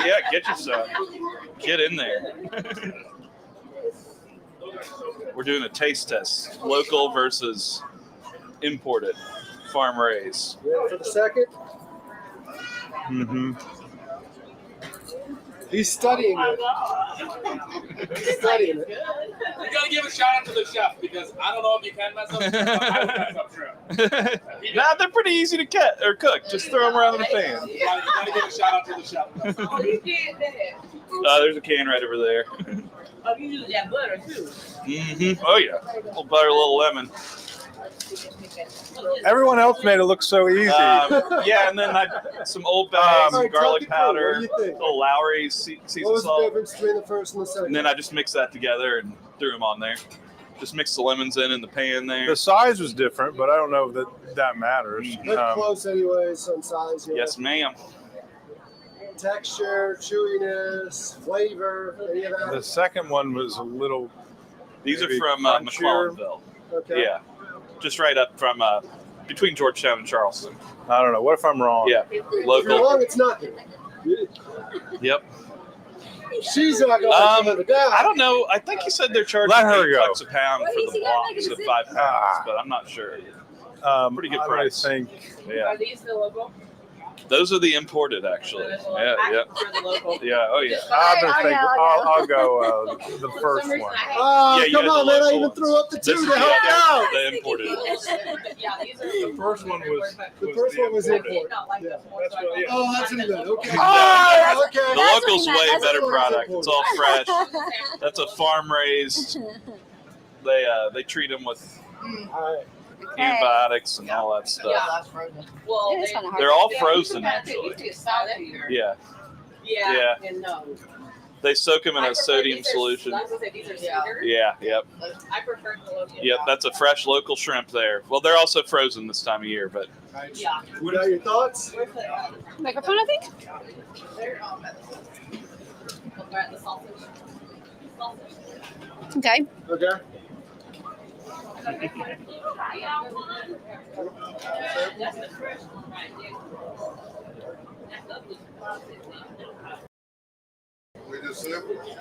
Yeah, get yourself. Get in there. We're doing a taste test. Local versus imported. Farm raised. Ready for the second? Mm-hmm. He's studying it. He's studying it. You gotta give a shout out to the chef because I don't know if you can mess up shrimp, but I would mess up shrimp. Nah, they're pretty easy to cook. Just throw them around in the pan. You gotta give a shout out to the chef. Oh, you did that. There's a can right over there. Oh, you use that butter too. Mm-hmm. Oh yeah. A little butter, a little lemon. Everyone else made it look so easy. Yeah, and then some Old Bay, some garlic powder, What do you think? little Lowry's seasoned What was the salt. difference between the first and the second? And then I just mixed that together and threw them on there. Just mixed the lemons in the pan there. The size was different, but I don't know that matters. They're close anyways on size. Yeah. Yes, ma'am. Texture, chewiness, flavor, any of that? The second one was a little. These are maybe from crunchier. McClellanville. Okay. Yeah. Just right up from between Georgetown and Charleston. I don't know. What if I'm wrong? Yeah. If you're Local. wrong, it's nothing. Yep. She's not going to live it down. I don't know. I think he said they're charging Let her go. $8 a pound for the blocks of 5 pounds, but I'm not sure. Pretty good price. I think. Yeah. Are these the local? Those are the imported, actually. Yeah, yeah. For the local. Yeah, oh yeah. I'll go the first one. Oh, Yeah, you come got on, the man. I local even ones. threw up the This two is to help you out. the imported. Yeah, these are The first one was. The first one was imported. not like Yeah. this one. That's what- yeah. Oh, that's even better. Okay. Oh, okay. The That's local's what he way meant. That's better what he product. meant. It's all fresh. That's a farm raised. They treat them with All right. antibiotics and all that stuff. Yeah, that's frozen. Well, It is kinda hard. They're all Yeah, frozen, you have to- actually. you do salt here. Yeah, Yeah. Yeah. And no. they soak them in I a prefer sodium these are- solution. I was gonna say these are cedar. Yeah, yep. I prefer the local. Yep, that's a fresh local shrimp there. Well, they're also frozen this time of year, but Yeah. What are your thoughts? Where's the Microphone, I think. they're at the sausage. Okay. Okay. That's the fresh one right there.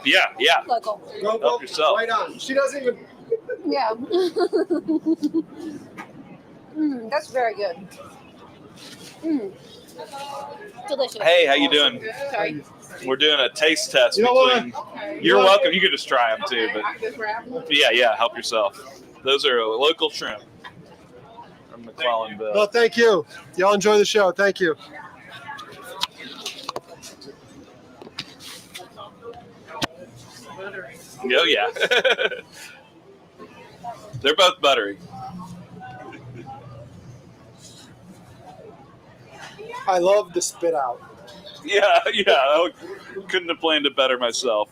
yeah. Local. Local. Help yourself. Right on. She doesn't even. Yeah. That's very good. Delicious. Hey, how you doing? Sorry. We're doing a taste test You know what? between. You're welcome. You can just try them too, but yeah, help yourself. Those are local shrimp from McClellanville. No, thank you. Y'all enjoy the show. Thank you. Oh yeah. They're both buttery. I love the spit out. Yeah. I couldn't have planned it better myself.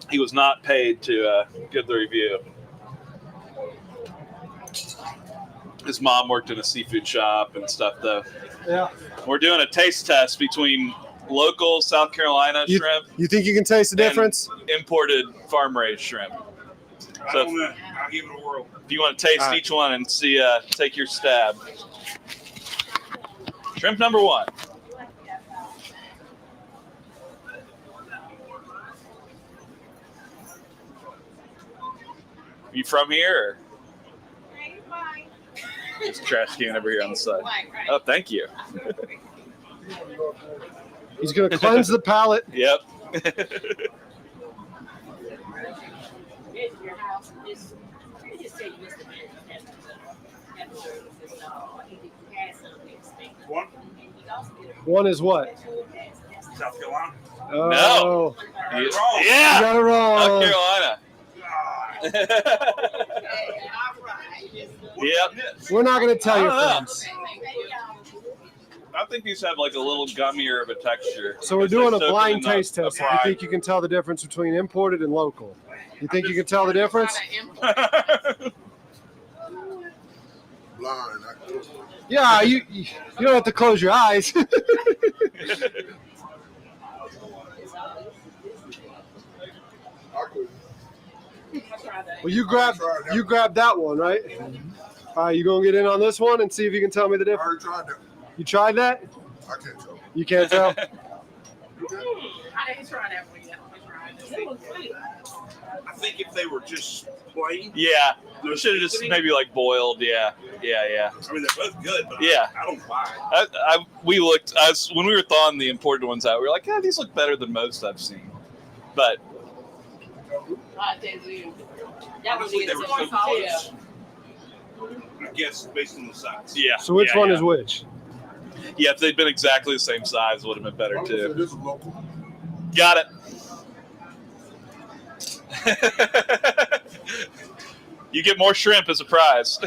He was not paid to give the review. His mom worked in a seafood shop and stuff, though. Yeah. We're doing a taste test between local South Carolina shrimp You think you can taste the difference? and imported farm-raised shrimp. So I'll give it a whirl. if you want to taste All right. each one and see, take your stab. Shrimp number 1. You from here? Or? Just trash can over here on the side. Oh, thank you. He's going to cleanse the palate. Yep. One. One is what? South Carolina. Oh, No. You Yeah. got it wrong. South Carolina. Yep. We're not going to tell you, I don't know. friends. I think these have like a little gummier of a texture. So we're Because doing they're a blind soaked in taste the test. You brine. think you can tell the difference between imported and local? You think you can tell the difference? blind. Yeah, you don't have to close your eyes. Well, you grabbed that one, right? All right, you gonna get in on this one and see if you can tell me the difference? I already tried that. You tried that? I can't tell. You can't tell? I ain't tried that one yet. I think if they were just plain. Yeah. We should have just maybe like boiled. Yeah. I mean, they're both good, but Yeah. I don't buy it. We looked, when we were thawing the imported ones out, we were like, yeah, these look better than most I've seen. But Honestly, they were so close. I guess based on the size. yeah. So which one is which? Yeah, if they'd been exactly the same size, it would have been better too. This is local. Got it. You get more shrimp as a prize.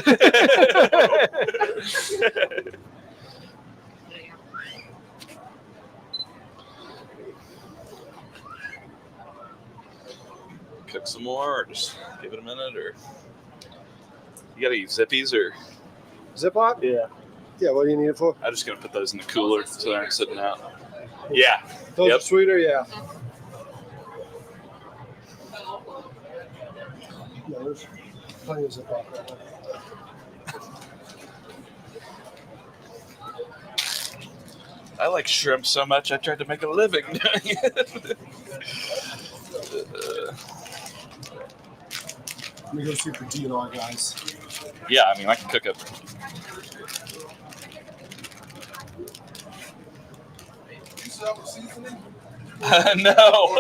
Cook some more, or just give it a minute, or you gotta use Zippies, or Ziploc? Yeah. Yeah, what do you need it for? I'm just gonna put those in the cooler so they aren't sitting out. Yeah. Those are sweeter, yeah. No, there's plenty of Ziploc right there. I like shrimp so much I tried to make a living doing it. Let me go see for DNR guys. Yeah, I mean, I can cook it. You still have a seasoning? No.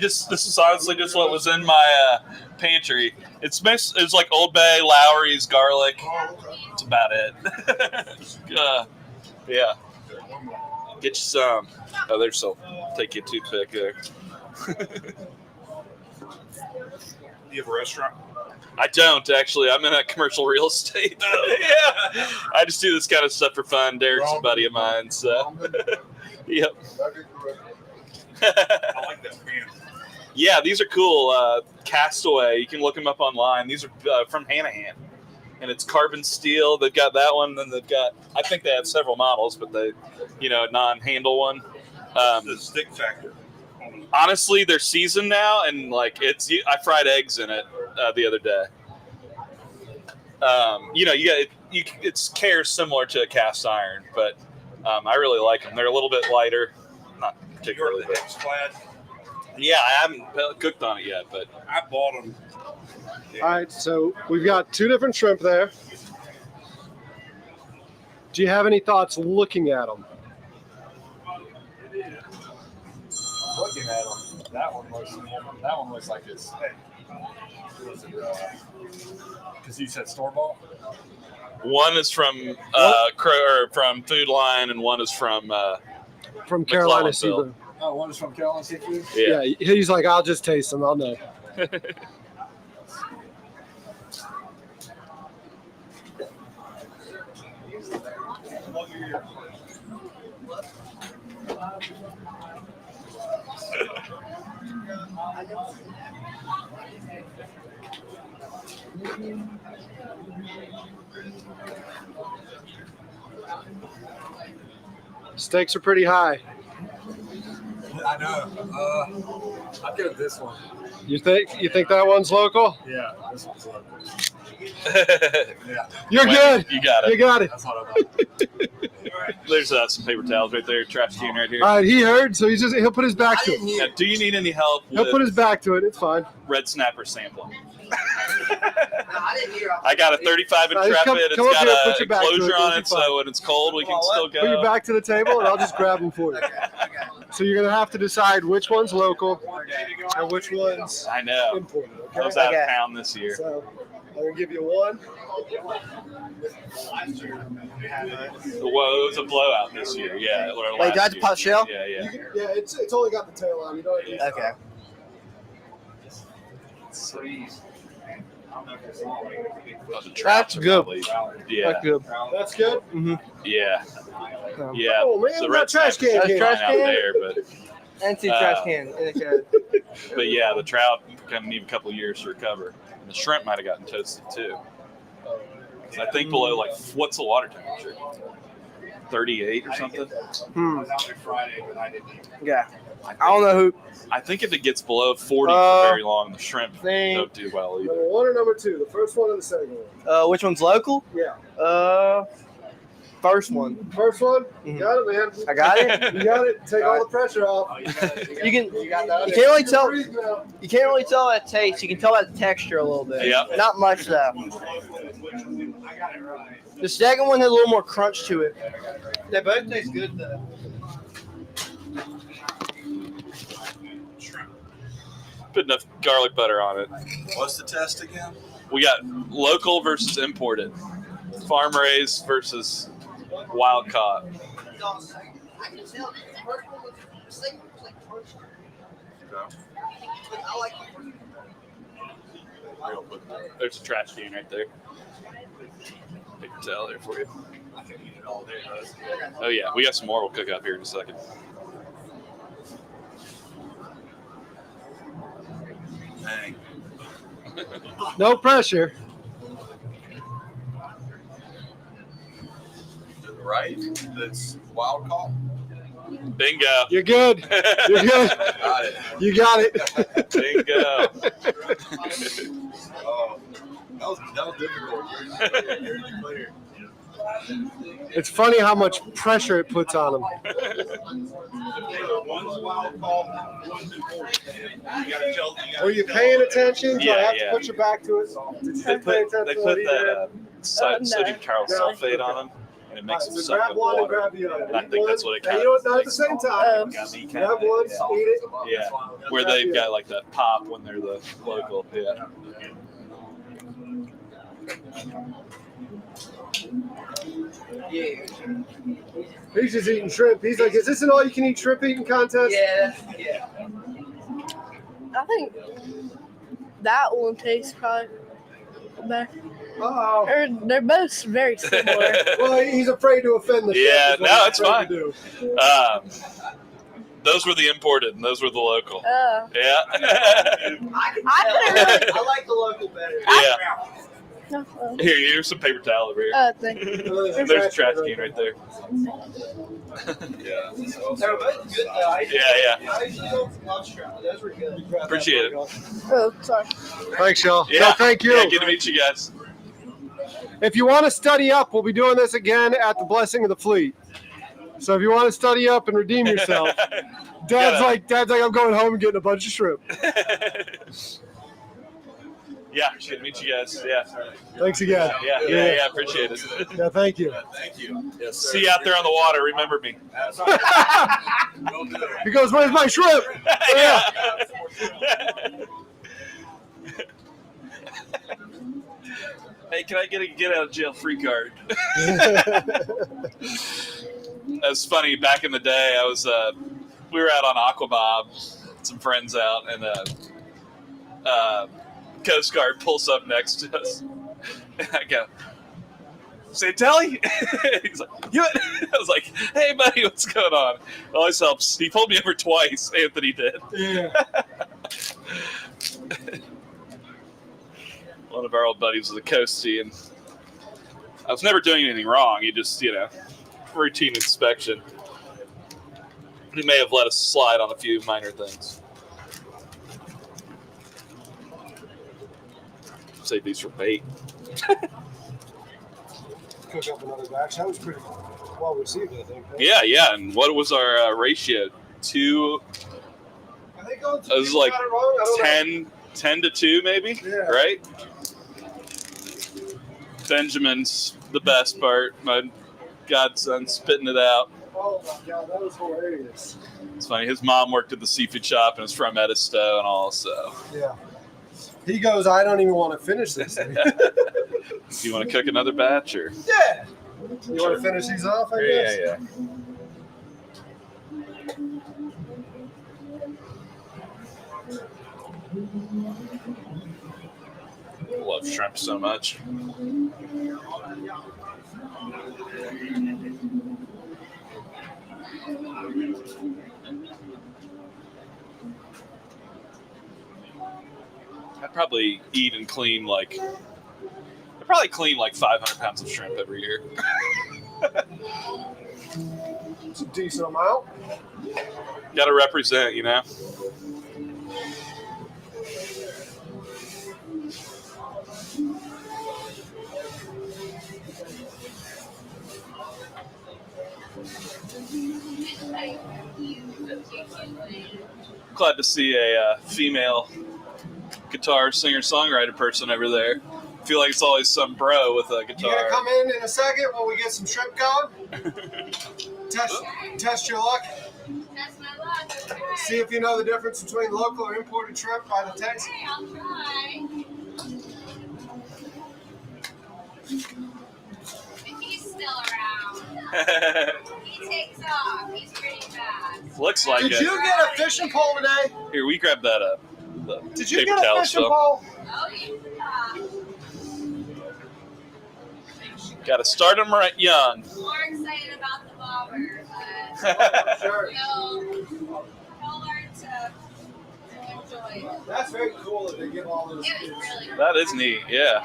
This is honestly just what was in my pantry. It's like Old Bay, Lowry's, garlic. That's about it. Yeah. Get you some. Oh, there's some. Take you a toothpick there. Do you have a restaurant? I don't, actually. I'm in a commercial real estate. Yeah. I just do this kind of stuff for fun. Derek's a buddy of mine, so. Yep. I like that pan. Yeah, these are cool. Castaway. You can look them up online. These are from Hanahan. And it's carbon steel. They've got that one. Then they've got, I think they have several models, but they, a non-handle one. The stick factor. Honestly, they're seasoned now, and I fried eggs in it the other day. It's care similar to a cast iron, but I really like them. They're a little bit lighter, not particularly. You're eggs clad? Yeah, I haven't cooked on it yet, but I bought them. Yeah. All right, so we've got two different shrimp there. Do you have any thoughts looking at them? Looking at them, that one looks like it's. Because you said store bought. One is from from Food Line, and one is from Carolina Seafood. Oh, one is from Carolina Seafood. Yeah, he's like, I'll just taste them. I'll know. Stakes are pretty high. I know. I'll go with this one. You think that one's local? Yeah, this one's local. Yeah. You're good. You got it. You got it. That's what I thought. There's some paper towels right there. Trash can right here. All right, he heard, so he'll put his back to it. Now, do you need any help? He'll put his back to it. It's fine. Red snapper sampling. I got a 35 intrepid. It's come up got here, a put your back to it, enclosure it'll on be it, fine. so when it's cold, we can still go. Put your back to the table, and I'll just grab them for you. So you're gonna have to decide which one's local and which one's I know. imported. Okay? I was out of town this year. So I'm gonna give you one. Well, it was a blowout this year. Yeah. Wait, do I have to pop shell? Yeah. Yeah, it's only got the tail on. You don't need Okay. That's good. Yeah. That's good. That's good. Mm-hmm. Yeah. Yeah. Oh man, the that red trash can. snapper's came. Trash fine can? out there, but And two trash can. but yeah, the trout kind of need a couple of years to recover. And the shrimp might have gotten toasted too. I think below, like, what's the water temperature? 38 or something? Yeah. I don't know who. I think if it gets below 40 for very long, the shrimp don't do well either. Number 1 or number 2? The first one or the second one? Which one's local? Yeah. First one. First one? You got it, man. I got it. You got it. Take all the pressure off. You can't really tell. You can't really tell that taste. You can tell that texture a little bit. Yeah. Not much though. The second one has a little more crunch to it. They both taste good though. Put enough garlic butter on it. What's the test again? We got local versus imported. Farm raised versus wild caught. There's a trash can right there. Big towel there for you. Oh yeah, we got some more we'll cook up here in a second. Dang. No pressure. Right? That's wild caught. Bingo. You're good. You're good. Got it. You got it. Bingo. Oh, that was difficult. You're clear. It's funny how much pressure it puts on them. Were you paying attention? Do I have to put your back to it? They put that sodium tauryl sulfate on them, and it makes them suck grab up one and water. grab the other. And I think that's what it kind You know of what? Not at the same time. Grab one, eat it. Yeah, where they've got like that pop when they're the local. Yeah. He's just eating shrimp. He's like, is this an all-you-can-eat shrimp eating contest? Yeah. I think that one tastes probably better. Oh. They're both very similar. Well, he's afraid to offend the Yeah, chef. no, it's fine. Those were the imported, and those were the local. Yeah. I like the local better. Yeah. Here's some paper towel over here. Thank you. There's a trash can right there. Yeah. They're both good though. Yeah. I usually don't love shrimp. Those were good. Appreciate it. Oh, sorry. Thanks, y'all. Yeah. No, thank you. Yeah, good to meet you guys. If you want to study up, we'll be doing this again at the Blessing of the Fleet. So if you want to study up and redeem yourself, Dad's like, I'm going home and getting a bunch of shrimp. Yeah, good to meet you guys. Yeah. Thanks again. Yeah, appreciate it. Yeah, thank you. Thank you. Yes, sir. See you out there on the water. Remember me. He goes, where's my shrimp? Yeah. Hey, can I get a get out of jail free card? That's funny. Back in the day, I was we were out on Aquabob, some friends out, and Coast Guard pulls up next to us. And I go, Santelli? He's like, you? I was like, hey, buddy, what's going on? Always helps. He pulled me over twice. Anthony did. Yeah. One of our old buddies was a coastie, and I was never doing anything wrong. He just, routine inspection. He may have let us slide on a few minor things. Save these for bait. Cook up another batch. That was pretty well received, I think. Yeah. And what was our ratio? 2. I think it was like 10 to 2, maybe. Yeah. Right. Benjamin's the best part. My godson spitting it out. Oh my God, that was hilarious. It's funny. His mom worked at the seafood shop and is from Edisto and all. So. Yeah. He goes, I don't even want to finish this thing. Do you want to cook another batch or? Yeah. You want to finish these off, I guess? Yeah. I love shrimp so much. I'd probably eat and clean I probably clean like 500 pounds of shrimp every year. It's a decent amount. Got to represent, you know. Glad to see a female guitar singer-songwriter person over there. I feel like it's always some bro with a guitar. You gonna come in a second while we get some shrimp going? Test your luck. That's my luck. Okay. See if you know the difference between local or imported shrimp by the taste. Okay, I'll try. If he's still around. He takes off. He's pretty fast. Looks like Did it. you get a fishing pole today? Here, we grab that up. Did you get a fishing pole? Oh, yeah. Got to start them right young. More excited about the bobber, but Sure. he'll learn to enjoy it. That's very cool that they give all those It was kids. really cool. That is neat, yeah.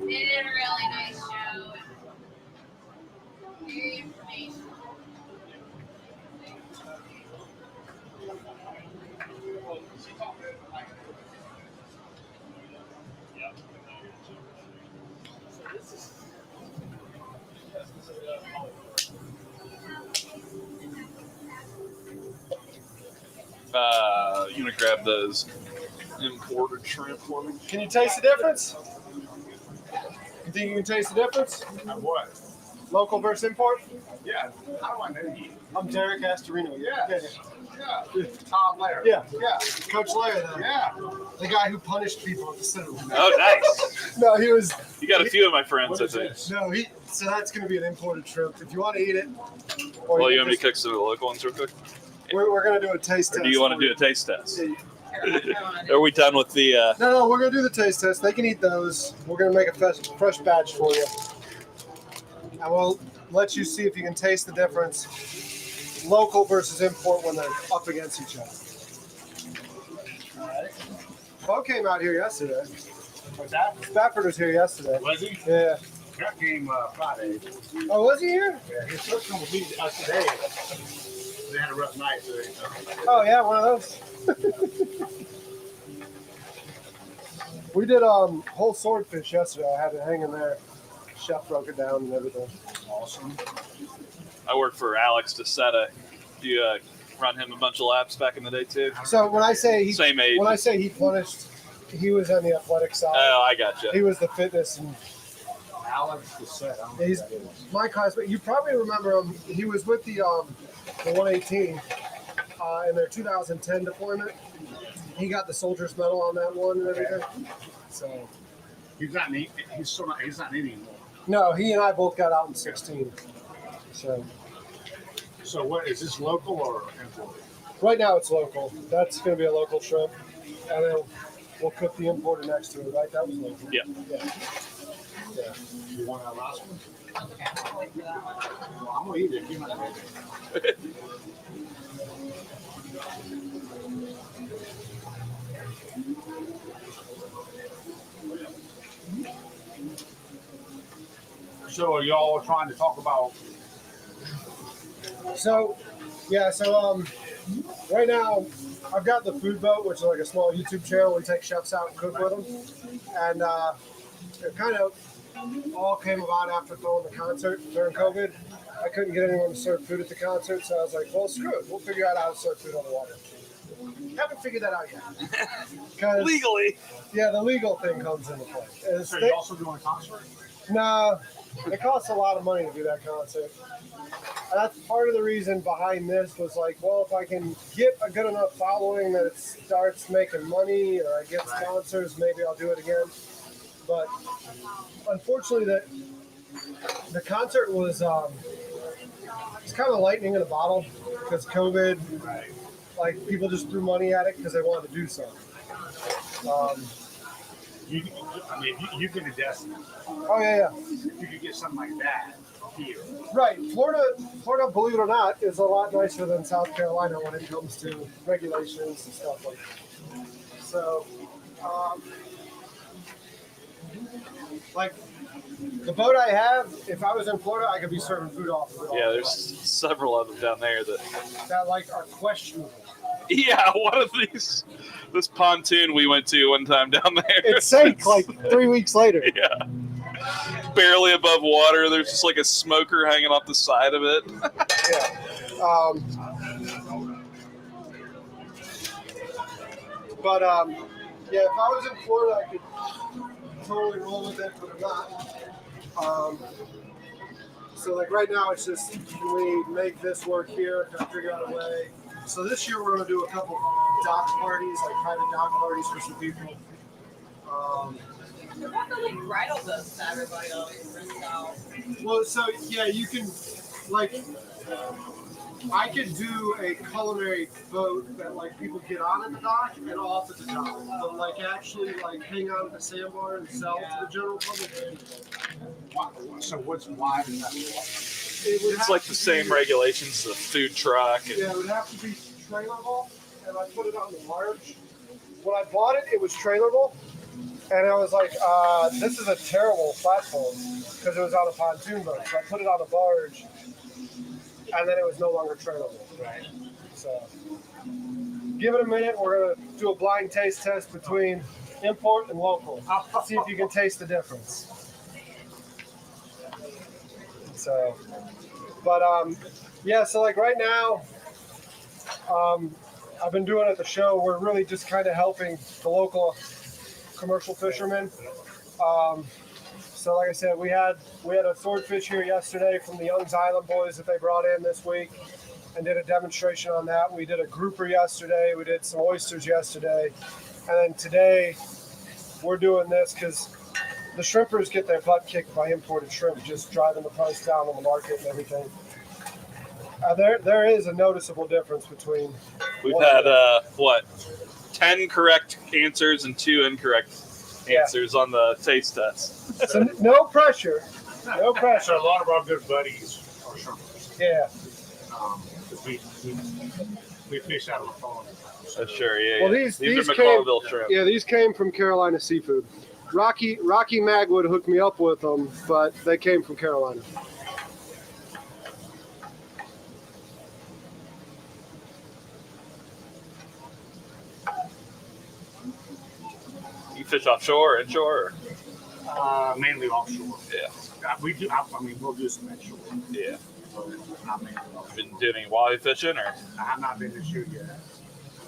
They did a really nice show. Very informational. You want to grab those imported shrimp for me? Can you taste the difference? You think you can taste the difference? Of what? Local versus import? Yeah. How do I know you? I'm Derek Astorino. Yes. Yeah. Tom Lair. Yeah. Yeah. Coach Lair, though. Yeah. The guy who punished people at the cinema. Oh, nice. No, he was. You got a few of my friends, I think. No, so that's going to be an imported shrimp. If you want to eat it. Well, you want me to cook some of the local ones real quick? We're going to do a taste Or test. do you want to do a taste test? Are we done with the... No, we're going to do the taste test. They can eat those. We're going to make a fresh batch for you. And we'll let you see if you can taste the difference, local versus import, when they're up against each other. Bo came out here yesterday. What's that? Spafford was here yesterday. Was he? Yeah. That came Friday. Oh, was he here? Yeah, he was supposed to come with me today. They had a rough night today. So. Oh, yeah, one of those. We did whole swordfish yesterday. I had it hanging there. Chef broke it down and everything. Awesome. I worked for Alex DeSeta. Do you run him a bunch of laps back in the day, too? So when I say Same age. when I say he punished, he was on the athletic side. Oh, I gotcha. He was the fitness and Alex DeSeta. he's my classmate. You probably remember him. He was with the 118 in their 2010 deployment. He got the soldier's medal on that one and everything. So he's not in anymore. No, he and I both got out in 16. So what is this, local or imported? Right now it's local. That's going to be a local shrimp, and then we'll cook the imported next to it. Right? That was local. Yeah. Yeah. You want that last one? Well, I'm gonna eat it. You might eat it. So are y'all trying to talk about? So right now I've got the Food Boat, which is like a small YouTube channel. We take chefs out and cook with them, and it kind of all came about after throwing the concert during COVID. I couldn't get anyone to serve food at the concert, so I was like, well, screw it. We'll figure out how to serve food on the water. Haven't figured that out yet. Legally. Yeah, the legal thing comes into play. So you also doing a concert? No, it costs a lot of money to do that concert. And that's part of the reason behind this was like, well, if I can get a good enough following that it starts making money or I get sponsors, maybe I'll do it again. But unfortunately, the concert was it's kind of lightning in a bottle because COVID. Like people just threw money at it because they wanted to do something. You can adjust. Oh yeah. You could get something like that here. Right, Florida, believe it or not, is a lot nicer than South Carolina when it comes to regulations and stuff like that. So, Like the boat I have, if I was in Florida, I could be serving food off of it. Yeah, there's several of them down there that like are questionable. Yeah, one of this pontoon we went to one time down there. It sank like 3 weeks later. Yeah. Barely above water. There's just like a smoker hanging off the side of it. Yeah. Yeah, if I was in Florida, I could totally roll with it, but I'm not. So like right now, it's just, can we make this work here? Can I figure out a way? So this year we're going to do a couple dock parties, like private dock parties for some people. We're not going to like bridal boats that everybody always brings out. Well, so yeah, you can like, I could do a culinary boat that like people get on at the dock and off at the dock, but like actually like hang out at the sandbar and sell to the general public. So why does that work? It's like the same regulations as a food truck. Yeah, it would have to be trailerable, and I put it on the barge. When I bought it, it was trailerable, and I was like, this is a terrible platform, because it was on a pontoon boat. So I put it on a barge, and then it was no longer trailable. Right. So give it a minute. We're going to do a blind taste test between import and local. See if you can taste the difference. So, but yeah, so like right now, I've been doing at the show, we're really just kind of helping the local commercial fishermen. So like I said, we had a swordfish here yesterday from the Young's Island boys that they brought in this week and did a demonstration on that. We did a grouper yesterday. We did some oysters yesterday. And then today we're doing this because the shrimpers get their butt kicked by imported shrimp, just driving the price down on the market and everything. There is a noticeable difference between. We've had 10 correct answers and 2 incorrect answers on the taste test. So no pressure. No pressure. So a lot of our good buddies are shrimpers. Yeah. Because we fish out of the pond. Sure, yeah. Well, these are came, McCallville shrimp. Yeah, these came from Carolina Seafood. Rocky Magwood hooked me up with them, but they came from Carolina. You fish offshore or inshore? Mainly offshore. Yeah. We do. We'll do some inshore. Yeah. But not mainly offshore. Been doing any walleye fishing, or? I have not been this year yet.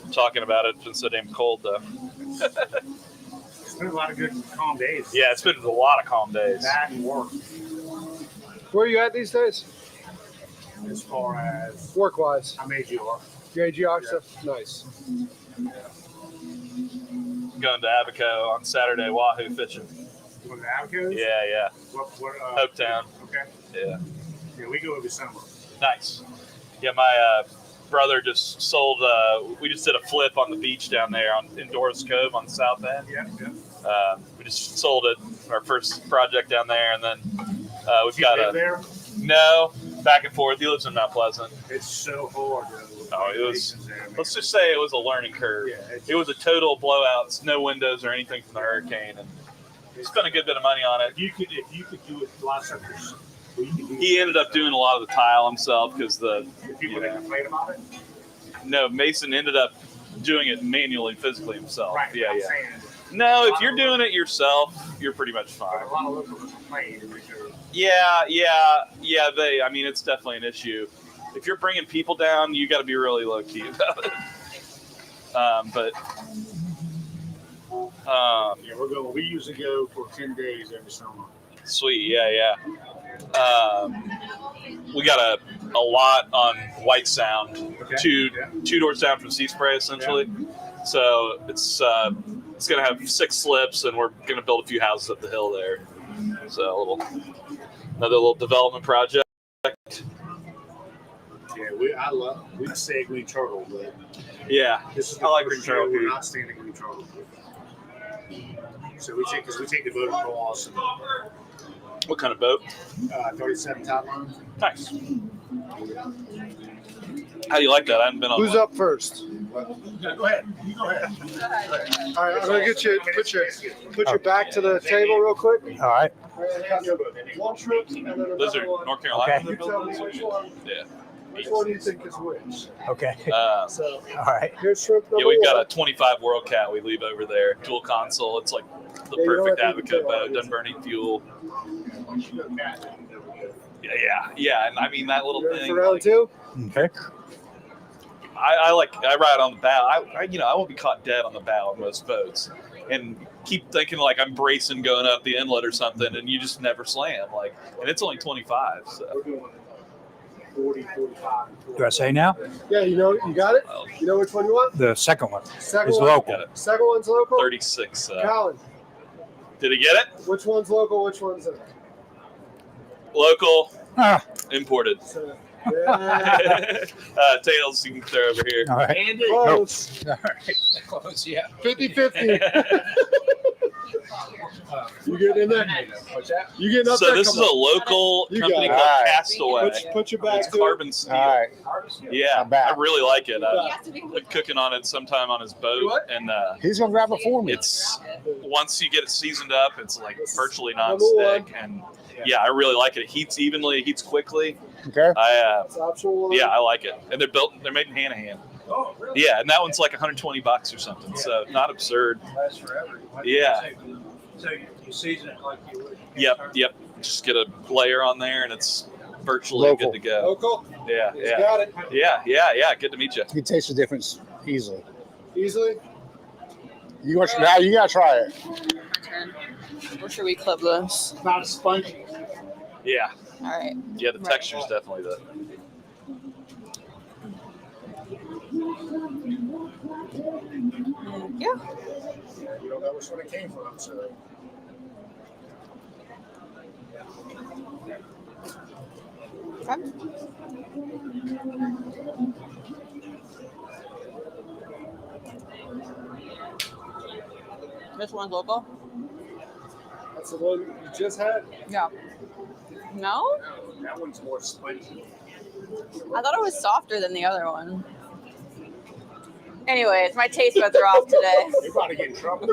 I'm talking about it. It's been so damn cold, though. It's been a lot of good calm days. Yeah, it's been a lot of calm days. That and work. Where are you at these days? As far as work-wise, I'm AGR. Your AGR stuff, nice. Going to Abaco on Saturday, wahoo fishing. Going to Abaco? Yeah. What Hopetown. Okay. Yeah. Yeah, we go every summer. Nice. Yeah, my brother just sold. We just did a flip on the beach down there in Doris Cove on the south end. Yeah. We just sold it, our first project down there, and then we've got live there? No, back and forth. He lives in Mount Pleasant. It's so hard. It was. Let's just say it was a learning curve. Yeah, it was a total blowout. No windows or anything from the hurricane, and he spent a good bit of money on it. If you could do it, a lot of stuff yourself. He ended up doing a lot of the tile himself because the people that complain about it. No, Mason ended up doing it manually, physically himself. Right. Yeah. Saying, no, if you're doing it yourself, you're pretty much fine. A lot of locals complain. Yeah. I mean, it's definitely an issue. If you're bringing people down, you got to be really low key about it. Yeah, we're going. We usually go for 10 days every summer. Sweet, yeah. We got a lot on White Sound, Okay. two doors down from Sea Spray, essentially. Yeah. So it's gonna have 6 slips, and we're gonna build a few houses up the hill there. So another little development project. Yeah, we say green turtle, but yeah, this is I like green turtle. We're not standing green turtle. So we take the boat across. What kind of boat? 37 top line. Nice. How do you like that? I haven't been on. Who's up first? No, go ahead. You go ahead. All right, I'm gonna get you put your back to the table real quick. All right. One shrimp and then another Those are one. North Carolina. You tell me which one. Yeah. Which one do you think is which? Okay. So, All right. here's shrimp number Yeah, we've got one. a 25 World Cat we leave over there. Dual console. It's like the Yeah, you don't perfect have to Abaco eat boat. Doesn't burn any fuel. Yeah. And I mean that little You ready thing. for round two? Okay. I ride on the bow. I won't be caught dead on the bow of most boats, and keep thinking like I'm bracing going up the inlet or something, and you just never slam. Like, and it's only 25. So 40, 45. Do I say now? Yeah, you got it? You know which one you want? The second one Second is one. local. Second one's local? 36. Colin, Did he get it? which one's local, which one's Local. Ah. Imported. yeah. Tails you can throw over here. All right. Andy. Close. All right. Close. Yeah. 50-50. You getting in there? What's that? You getting up So there? this Come is a on. local You company got it. called All right. Castaway. Put your back It's to it. carbon steel. All right. Yeah, I'm back. I really like it. Yeah. Been cooking on it sometime on his boat, and He's gonna grab it for me. it's once you get it seasoned up, it's like virtually Number non-stick, and yeah, I really like it. It heats evenly, it heats quickly. Okay. It's optional one. Yeah, I like it, and they're made in hand. Oh, really? Yeah, and that one's like $120 or something, so not absurd. Lasts forever. Yeah. So you season it like you would. Yep. Just get a layer on there, and it's virtually Local. good to go. Local? Yeah. He's got it. Yeah. Good to meet you. You can taste the difference easily. Easily? You gotta try it. Or should we clip this? It's not as spongy. Yeah. All right. Yeah, the texture's definitely the. Yeah. You don't know which one it came from, so. Okay. This one's local? That's the one you just had? Yeah. No? That one's more spongy. I thought it was softer than the other one. Anyways, my taste buds are off today. You're about to get in trouble.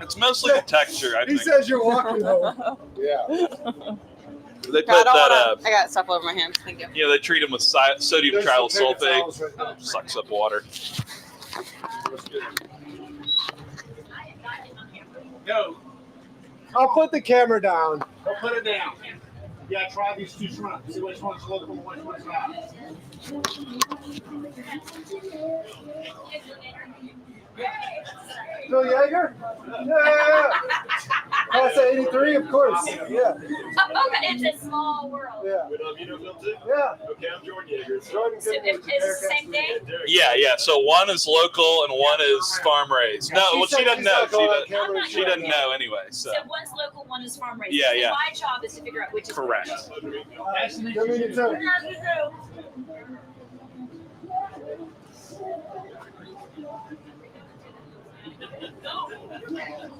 It's mostly the texture, I He think. says you're walking home. Yeah. They put I don't that. wanna, I got stuff all over my hands. Thank you. You know, they treat them with sodium There's trial some paper sulfate. towels right there. Sucks up water. Go. I'll put the camera down. Go put it down. You gotta try these two shrimp. See which one's local and which one's not. Phil Yeager? Yeah. Class 83, of course. Yeah. It's a small world. Yeah. You know Bill too? Yeah. Okay, I'm Jordan Yeager. Jordan So Goodwin. it's the same thing? Yeah. So one is local and one is farm raised. No, well, she doesn't know. She doesn't know anyway. So So one's local, one is farm raised. Yeah, So yeah. my job is to figure out which is correct. Nice to meet Good meeting you too.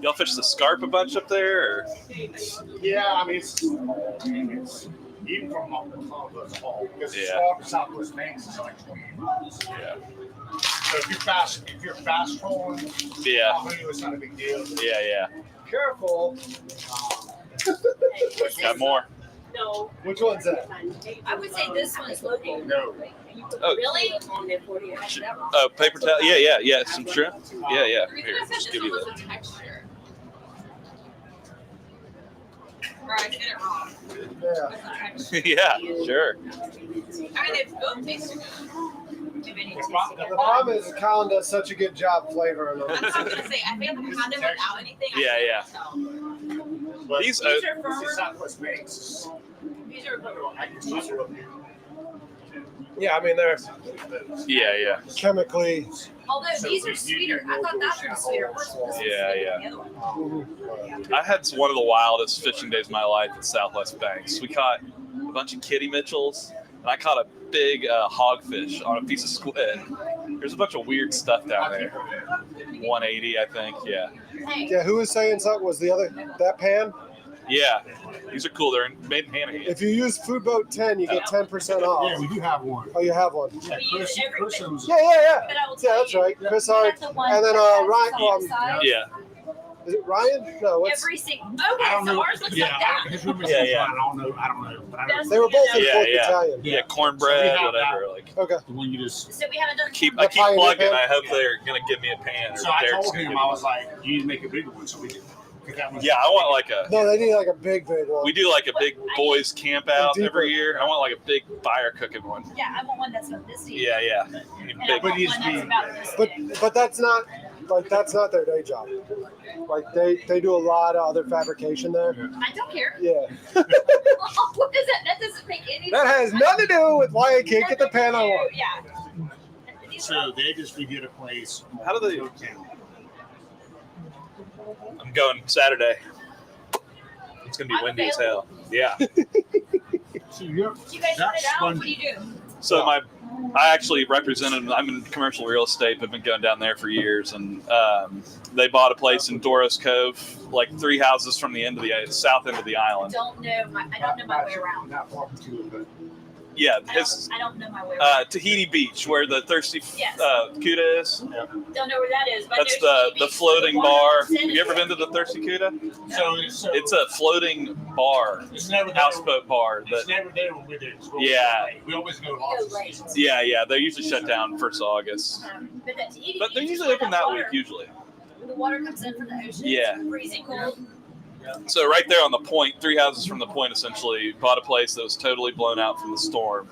Y'all fish the scarp a bunch up there? Or? Yeah, I mean, it's even from off the top of the hall. Because the Yeah. Southwest Banks is like 20 miles. Yeah. So if you're fast trolling, Yeah. it's not a big deal. Yeah. Careful. Got more. No. Which one's that? I would say this one's local. No. Oh. Really? Oh, paper towel. Yeah. Some shrimp. Yeah. Here, just give you that. Texture. Or I did it wrong. Yeah. Yeah, sure. I mean, they both taste good. The problem is Colin does such a good job flavoring them. I was gonna say, I think if I had them without anything. Yeah. But These These are this firmer. is Southwest Banks. These are I can use it. Yeah, I mean, they're Yeah. chemically. Although these are sweeter. I thought that one was sweeter. This is sweeter Yeah. than the other one. I had one of the wildest fishing days of my life at Southwest Banks. We caught a bunch of kitty Mitchells, and I caught a big hogfish on a piece of squid. There's a bunch of weird stuff down there. 180, I think. Yeah. Yeah, who was saying something? Was the other that pan? Yeah, these are cool. They're made in Hanahan. If you use Food Boat 10, you get 10% off. Yeah, we do have one. Oh, you have one. Yeah, Chris owns Yeah. Yeah, that's right. Chris Hart. And then Ryan. Yeah. Is it Ryan? No, what's... Every single. I don't know. Ours looks Yeah, like that. his roommate's Yeah. I don't know. But I know. They were both in Fourth Italian. Yeah, cornbread, whatever. Like. Okay. The one you just. So we haven't done. I keep plugging. I hope they're gonna give me a pan. So I told him, I was like, you need to make a bigger one, so we did. Yeah, I want like a. No, they need like a big one. We do like a big boys camp out every year. I want like a big fire cooking one. Yeah, I want one that's about this deep. Yeah. Big. But that's not their day job. Like they do a lot of other fabrication there. I don't care. Yeah. What does that? That doesn't make any. That has nothing to do with why I can't get the pan I want. Yeah. So they just redid a place. How do they? I'm going Saturday. It's gonna be windy as hell. Yeah. So you guys run it out? What do you do? So I actually represented. I'm in commercial real estate. I've been going down there for years, and they bought a place in Doros Cove, like 3 houses from the south end of the island. I don't know my way around. Not walking to it, but. Yeah, I don't know my way around. Tahiti Beach, where the Thirsty Yes. Cuda is. Don't know where that is. But That's the floating bar. Have you ever been to the Thirsty Cuda? So it's a floating bar, houseboat bar. It's never there when we're there. Yeah. We always go late. Yeah. They're usually shut down 1st of August. But they're usually open that week, usually. The water comes in from the ocean. Yeah. It's freezing cold. So right there on the point, 3 houses from the point, essentially, bought a place that was totally blown out from the storm.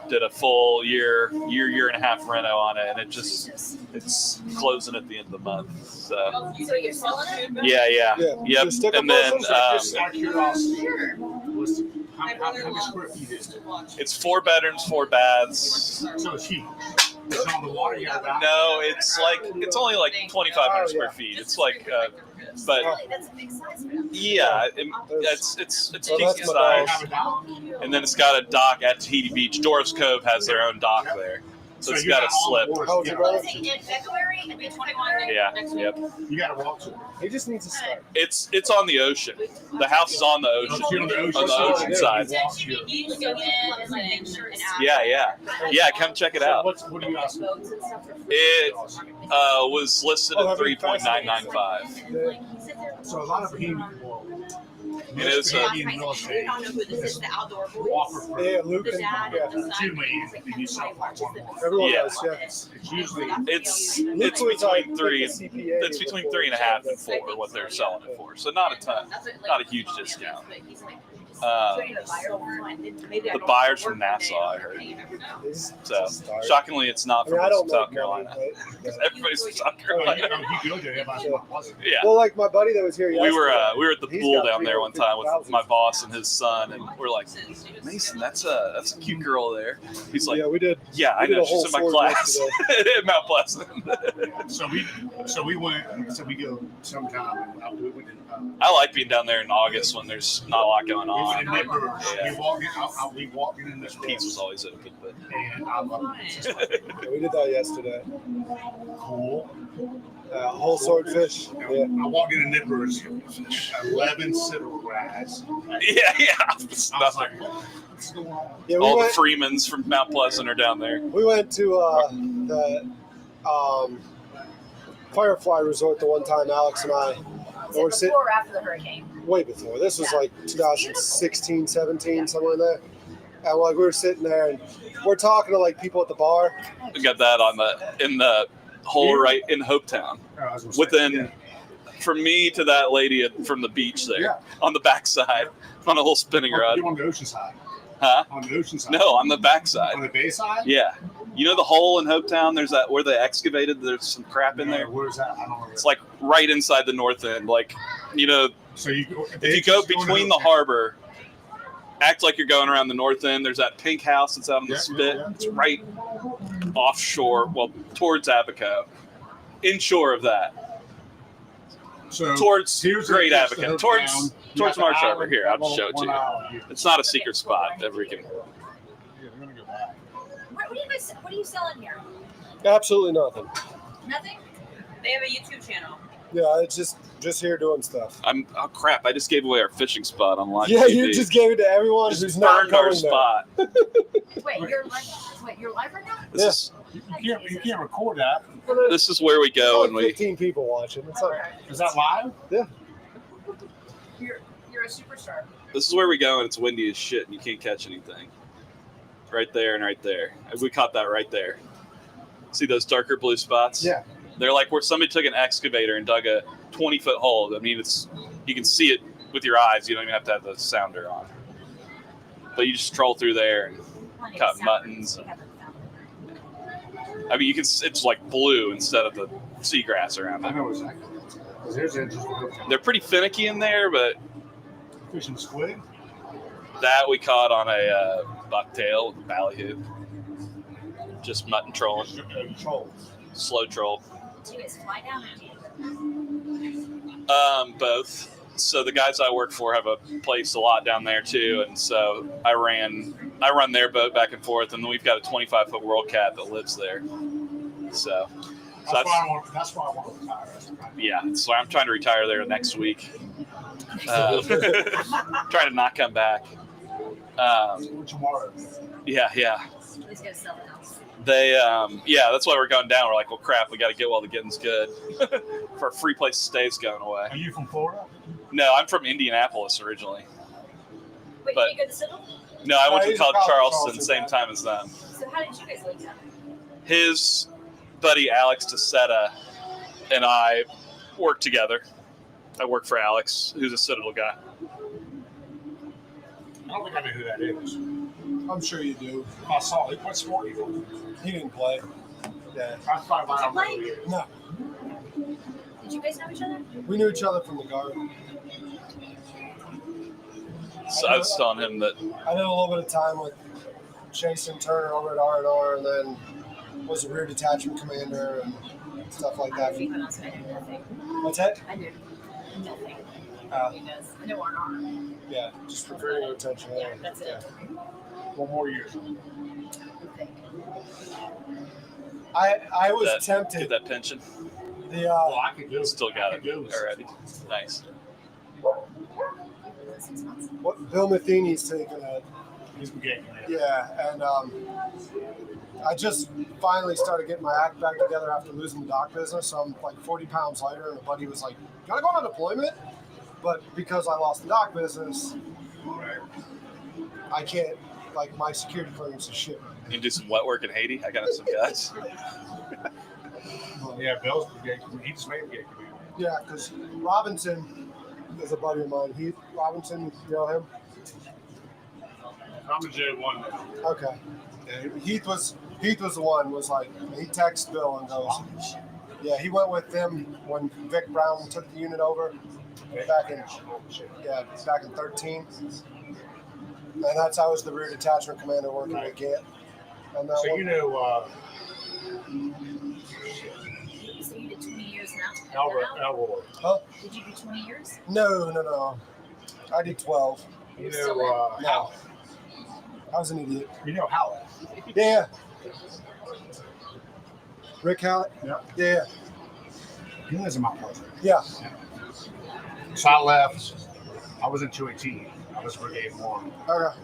Did a full year and a half reno on it, and it's closing at the end of the month. So you're selling it? Yeah. Yep. And then How many square feet is it? it's 4 bedrooms, 4 baths. So it's huge. It's on the water. No, it's only like 2,500 square feet. It's like, but That's a big size. yeah, it's decent size. And then it's got a dock at Tahiti Beach. Doros Cove has their own dock there. So it's got a slip. In February and 21 Yeah, next yep. You got to walk to it. He just needs to start. It's on the ocean. The house is on the ocean. On the ocean side. You can go in and like make sure it's out. Yeah. Come check it out. What are you asking? It was listed at 3.995. So a lot of people. It is. I don't know who this is. The outdoor boys. Yeah, Luke and everyone does. Yeah. It's between 3 and it's between 3.5 and 4 what they're selling it for. So not a ton, not a huge discount. The buyer's from Nassau, I heard. So shockingly, it's not from South Carolina. Everybody's from South Carolina. Yeah. Well, like my buddy that was here yesterday. We were at the pool down there one time with my boss and his son, and we're like, Mason, that's a cute girl there. He's like, yeah, we did. Yeah, I know. She's in my class at Mount Pleasant. So we go sometime. I like being down there in August when there's not a lot going on. I'll be walking in this Pete's was always open, but and I love it. Yeah, we did that yesterday. Cool. Whole swordfish. Yeah. I walked into Nippers, 11 citral rads. Yeah. It's nothing. Yeah, all the Freemans from Mount Pleasant are down there. We went to the Firefly Resort the one time, Alex and I. Before or after the hurricane? Way before. This was like 2016, 17, somewhere in there. And like we were sitting there and we're talking to like people at the bar. We got that in the hole right in Hopetown. From me to that lady from the beach there on the backside on a whole spinning rod. You're on the ocean side. Huh? On the ocean side. No, on the backside. On the bay side? Yeah. You know the hole in Hopetown? There's that where they excavated. There's some crap in there. Where's that? I don't know. It's like right inside the north end. Like, so if you go between the harbor, act like you're going around the north end. There's that pink house that's out on the spit. Yeah. It's right offshore, well, towards Abaco, inshore of that. So towards Great Abaco, towards Marsh Harbor. Here, I'll just show it to you. It's not a secret spot that we can. What are you selling here? Absolutely nothing. Nothing? They have a YouTube channel. Yeah, it's just here doing stuff. Oh crap! I just gave away our fishing spot on live. Yeah, TV. you just gave it to everyone Just who's not burned our going spot. Wait, you're live right now? This You can't record that. This is where we go and we. 15 people watching. It's like, Is that live? Yeah. You're a superstar. This is where we go and it's windy as shit and you can't catch anything. Right there and right there. We caught that right there. See those darker blue spots? Yeah. They're like where somebody took an excavator and dug a 20-foot hole. I mean, you can see it with your eyes. You don't even have to have the sounder on. But you just troll through there and cut muttons. I mean, you can. It's like blue instead of the seagrass around I it. know exactly. There's interesting. They're pretty finicky in there, but Fishing squid. that we caught on a bucktail with a ballyhoo. Just mutton trolling. Troll. Slow troll. Do you guys fly down or do you? Both. So the guys I work for have a place a lot down there too, and so I run their boat back and forth, and then we've got a 25-foot World Cat that lives there. So That's why I want to retire. yeah, so I'm trying to retire there next week. Trying to not come back. Tomorrow. Yeah. He's gonna sell the house. They, that's why we're going down. We're like, well, crap, we got to get while the getting's good. For a free place to stay is going away. Are you from Florida? No, I'm from Indianapolis originally. Wait, But- did you go to Civil? No, I went to he's a college college Charleston, Charleston same guy. time as them. So how did you guys link up? His buddy Alex Tessetta and I work together. I work for Alex, who's a Citadel guy. I don't think I know who that is. I'm sure you do. I saw it. What sport are you He didn't play. Yeah. I thought about Did you it. No, Did you guys know each other? we knew each other from the garden. So I was telling him that I did a little bit of time with Chase and Turner over at R&R, and then was a rear detachment commander and stuff like that. Everyone else, I knew nothing. What's that? I knew nothing. He does. I know R&R. Yeah, just for bringing your attention. Yeah, that's it. One more year. I was get tempted. that pension. The Well, I could do it. Still got I it could do already. Nice. what Bill Matheny's taking it. He's beginning. Yeah, and I just finally started getting my act back together after losing the dock business. So I'm like 40 pounds lighter, and a buddy was like, "Gotta go on deployment," but because I lost the dock business, I can't. Like my security clearance is shit. You can do some wet work in Haiti. I got some guys. Yeah, Bill's beginning. He just made a gig. Yeah, because Robinson is a buddy of mine. Heath Robinson, you know him? I'm a J1 now. Okay. Yeah, Heath was the one. Was like he texts Bill and goes, yeah, he went with them when Vic Brown took the unit over back in 13. And I was the rear detachment commander working at Gant. And So you know So you did 20 years now? Elroy. Huh? Did you do 20 years? No. I did 12. You still know No. I was an idiot. You know Howlett. Yeah. Rick Hallett? Yeah. He lives in my place. Yeah. So I left. I was in 218. I was Brigade 1. Okay.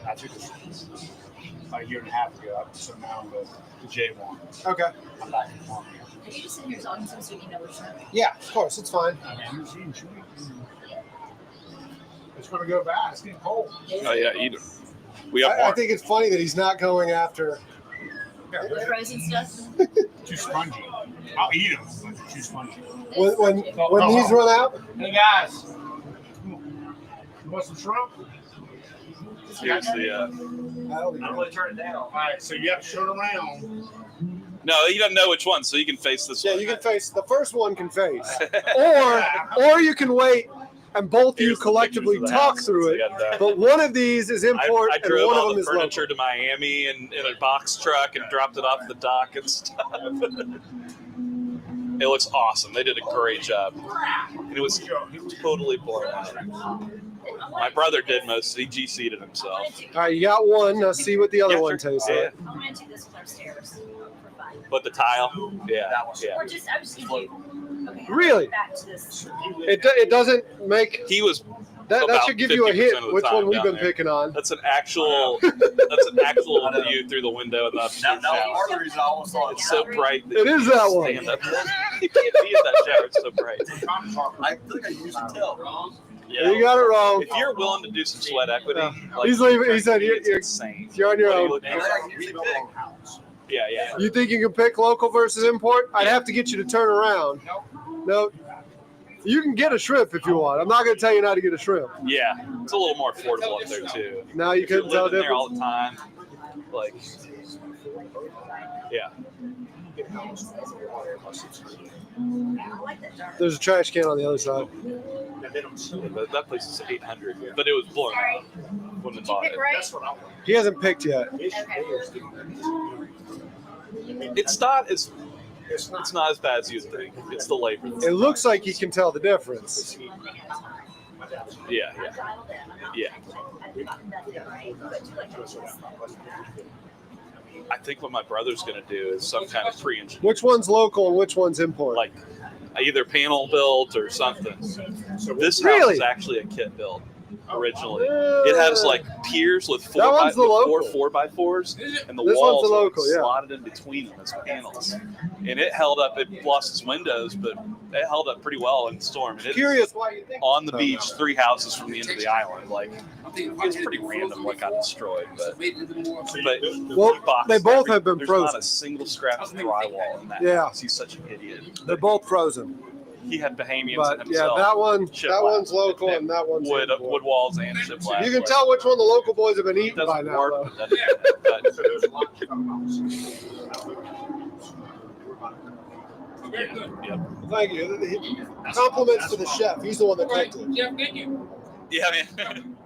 I took this about a year and a half ago. So now I'm the J1. Okay. I'm back in Columbia. Are you just sitting here talking to him so you can know what's up? Yeah, of course. It's fine. It's going to go bad. It's getting cold. Oh yeah, eat it. We have I more. think it's funny that he's not going after. The frozen stuff? Too spongy. I'll eat them, but they're too spongy. When these run out. Hey guys, you want some shrimp? Here's the. I'm going to turn it down. All right, so you have to show it around. No, he doesn't know which one, so you can face this Yeah, one. you can face the first one. Can face, or you can wait, and both you Here's the collectively pictures of the talk house. through So it. you got that. But one of these is import, I and drove one of all them the is local. furniture to Miami in a box truck and dropped it off the dock and stuff. It looks awesome. They did a great job. And it was totally blown out. My brother did most. He GC'd it himself. All right, you got one. Now see what the other Yeah, one sure. tastes Yeah. like. I'm going to do this with our stairs for fun. But the tile, yeah. Or just, I was just going to do Really? It doesn't make. He was. That should give you a hint which one we've been there. picking on. That's an actual view through the window of the upstairs shower. It's so bright. It is that one. You can't be in that shower. It's so bright. I think I used to tell. Yeah. You got it wrong. If you're willing to do some sweat equity, he's leaving. He said it's insane. You're on your own. Yeah. You think you can pick local versus import? I'd have to get you to turn around. No. You can get a shrimp if you want. I'm not going to tell you how to get a shrimp. Yeah, it's a little more affordable up there too. Now you couldn't tell there difference. all the time. Like, yeah. There's a trash can on the other side. That place is 800, but it was blown out when we bought it. He hasn't picked yet. It's not as bad as you think. It's the labor. It looks like you can tell the difference. Yeah. I think what my brother's going to do is some kind of pre-engineer. Which one's local and which one's import? Like either panel built or something. This house is actually a kit build originally. It has like piers with 4x4s, and the walls are slotted in between them as panels. And it held up. It lost its windows, but it held up pretty well in the storm. And Curious why you think on the beach, 3 houses from the end of the island. Like it's pretty random what got destroyed, but they both have been There's frozen. Not a single scrap of drywall in that house. He's such an idiot. They're both frozen. He had Bahamians But in himself. yeah, that one's local and that one's wood walls and shiplap. You can tell which one the local boys have been eating by now. Work, though. Thank you. Compliments to the chef. He's the one that cooked it. Yeah, thank you. Yeah, man.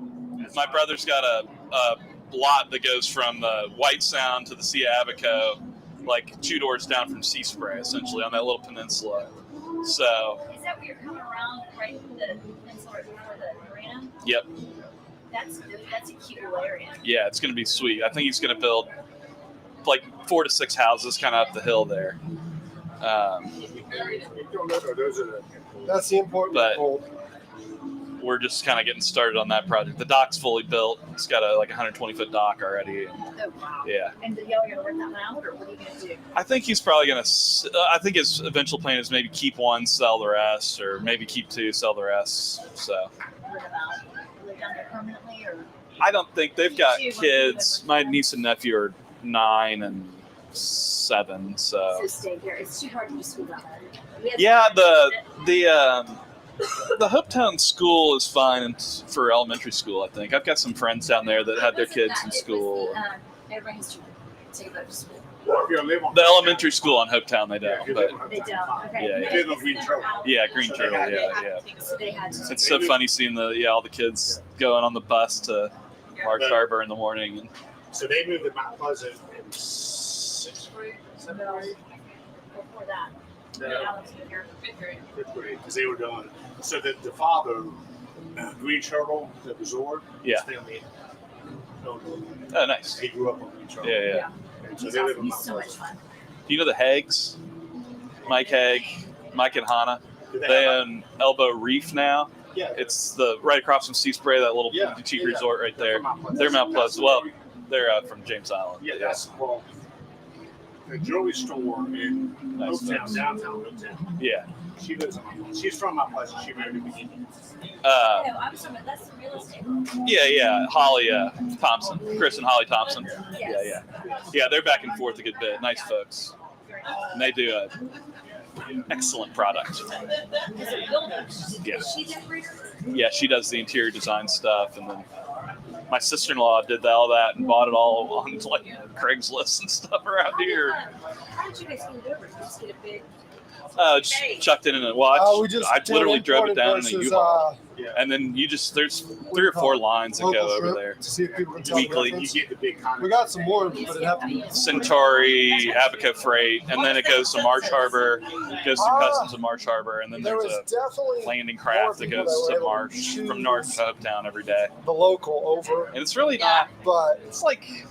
My brother's got a lot that goes from the White Sound to the Sea of Abaco, like 2 doors down from Sea Spray, essentially, on that little peninsula. So. Is that where you're coming around right from the peninsula before the marina? Yep. That's a cute little area. Yeah, it's going to be sweet. I think he's going to build like 4 to 6 houses kind of up the hill there. That's the important but cold. We're just kind of getting started on that project. The dock's fully built. It's got a 120-foot dock already. Oh, wow. Yeah. And y'all are going to rent that one out, or what are you going to do? I think he's probably going to. I think his eventual plan is maybe keep 1, sell the rest, or maybe keep 2, sell the rest. So. Live down there permanently, or? I don't think they've got kids. My niece and nephew are 9 and 7. So stay there. It's too hard to just move out there. Yeah, the Hopetown school is fine for elementary school, I think. I've got some friends down there that had their kids in school. Everybody has to take a boat to school. The elementary school on Hopetown, they don't. But They don't. Okay. yeah, Green Turtle, yeah. So they had to. It's so funny seeing all the kids going on the bus to Marsh Harbor in the morning. So they moved to Mount Pleasant in 6th grade, 7th grade? Before that. Fifth grade, because they were done. So the father, Green Turtle, the resort, his family owned it. Oh, nice. He grew up on Green Turtle. Yeah. And so they live in He's Mount so much Pleasant. fun. Do you know the Hags? Mike Haig, Mike and Hannah. They own Elbow Reef now. Yeah. It's right across from Sea Spray, that little boutique resort right there. They're Mount Pleasant. Well, they're from James Island. Yeah, that's the jewelry store in Hopetown, downtown Hopetown. Yeah. She lives on she's from Mount Pleasant. She married in Virginia. I'm sorry, that's the real estate. Yeah. Holly Thompson. Chris and Holly Thompson. Yeah, they're back and forth a good bit. Nice folks. And they do excellent product. Yeah, she does the interior design stuff, and then my sister-in-law did all that and bought it all on Craigslist and stuff around here. How did you guys get it over? Did you just get a big? Just chucked it in a watch. I literally drove it down in a U-Haul. And then there's 3 or 4 lines that go over there. To see if people can tell Weekly. the difference. We got some more, but it happened. Centauri, Abaco Freight, and then it goes to Marsh Harbor, goes to Customs of Marsh Harbor, and then there's a landing craft that goes to Marsh from North to Hopetown every day. The local over. And it's really not, but it's like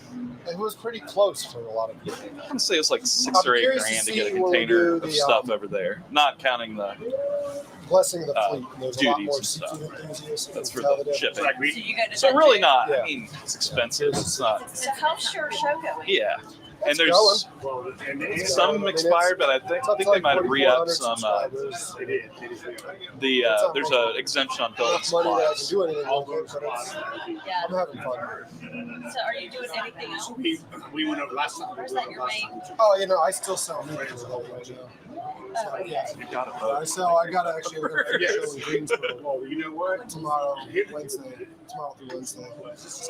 It was pretty close for a lot of people. I can say it's like $6 or $8 grand to get a container of stuff over there, not counting the blessing the fleet. There's a lot duties more and stuff. enthusiasts. That's for the shipping. So So really not. I mean, it's expensive. It's not. So how's your show going? Yeah. And there's some expired, but I think they might have re-upped some. There's an exemption on building supplies. Do anything with it, but Yeah. I'm having fun. So are you doing anything else? We went over last time. Or is that your main? Oh, I still sell meat as well right now. Oh, okay. You got it. I got to actually go to a show in Greensboro. Oh, you know what? Tomorrow through Wednesday. So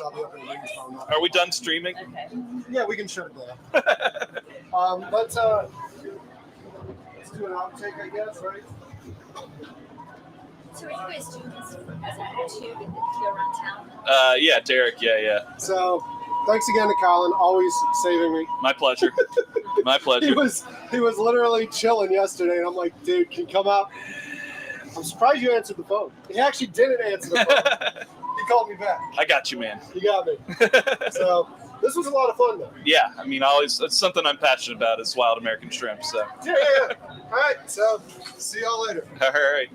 I'll be up in Greensboro. Are we done streaming? Okay. Yeah, we can shut it down. Let's do an outtake, I guess, right? So are you guys doing this as a tube and go around town? Yeah, Derek. Yeah. So, thanks again to Colin, always saving me. My pleasure. My pleasure. He was literally chilling yesterday, and I'm like, dude, can you come out? I'm surprised you answered the phone. He actually didn't answer the phone. He called me back. I got you, man. You got me. So this was a lot of fun, though. Yeah, I mean, always it's something I'm passionate about is wild American shrimp. So. Yeah. All right, so see y'all later. All right.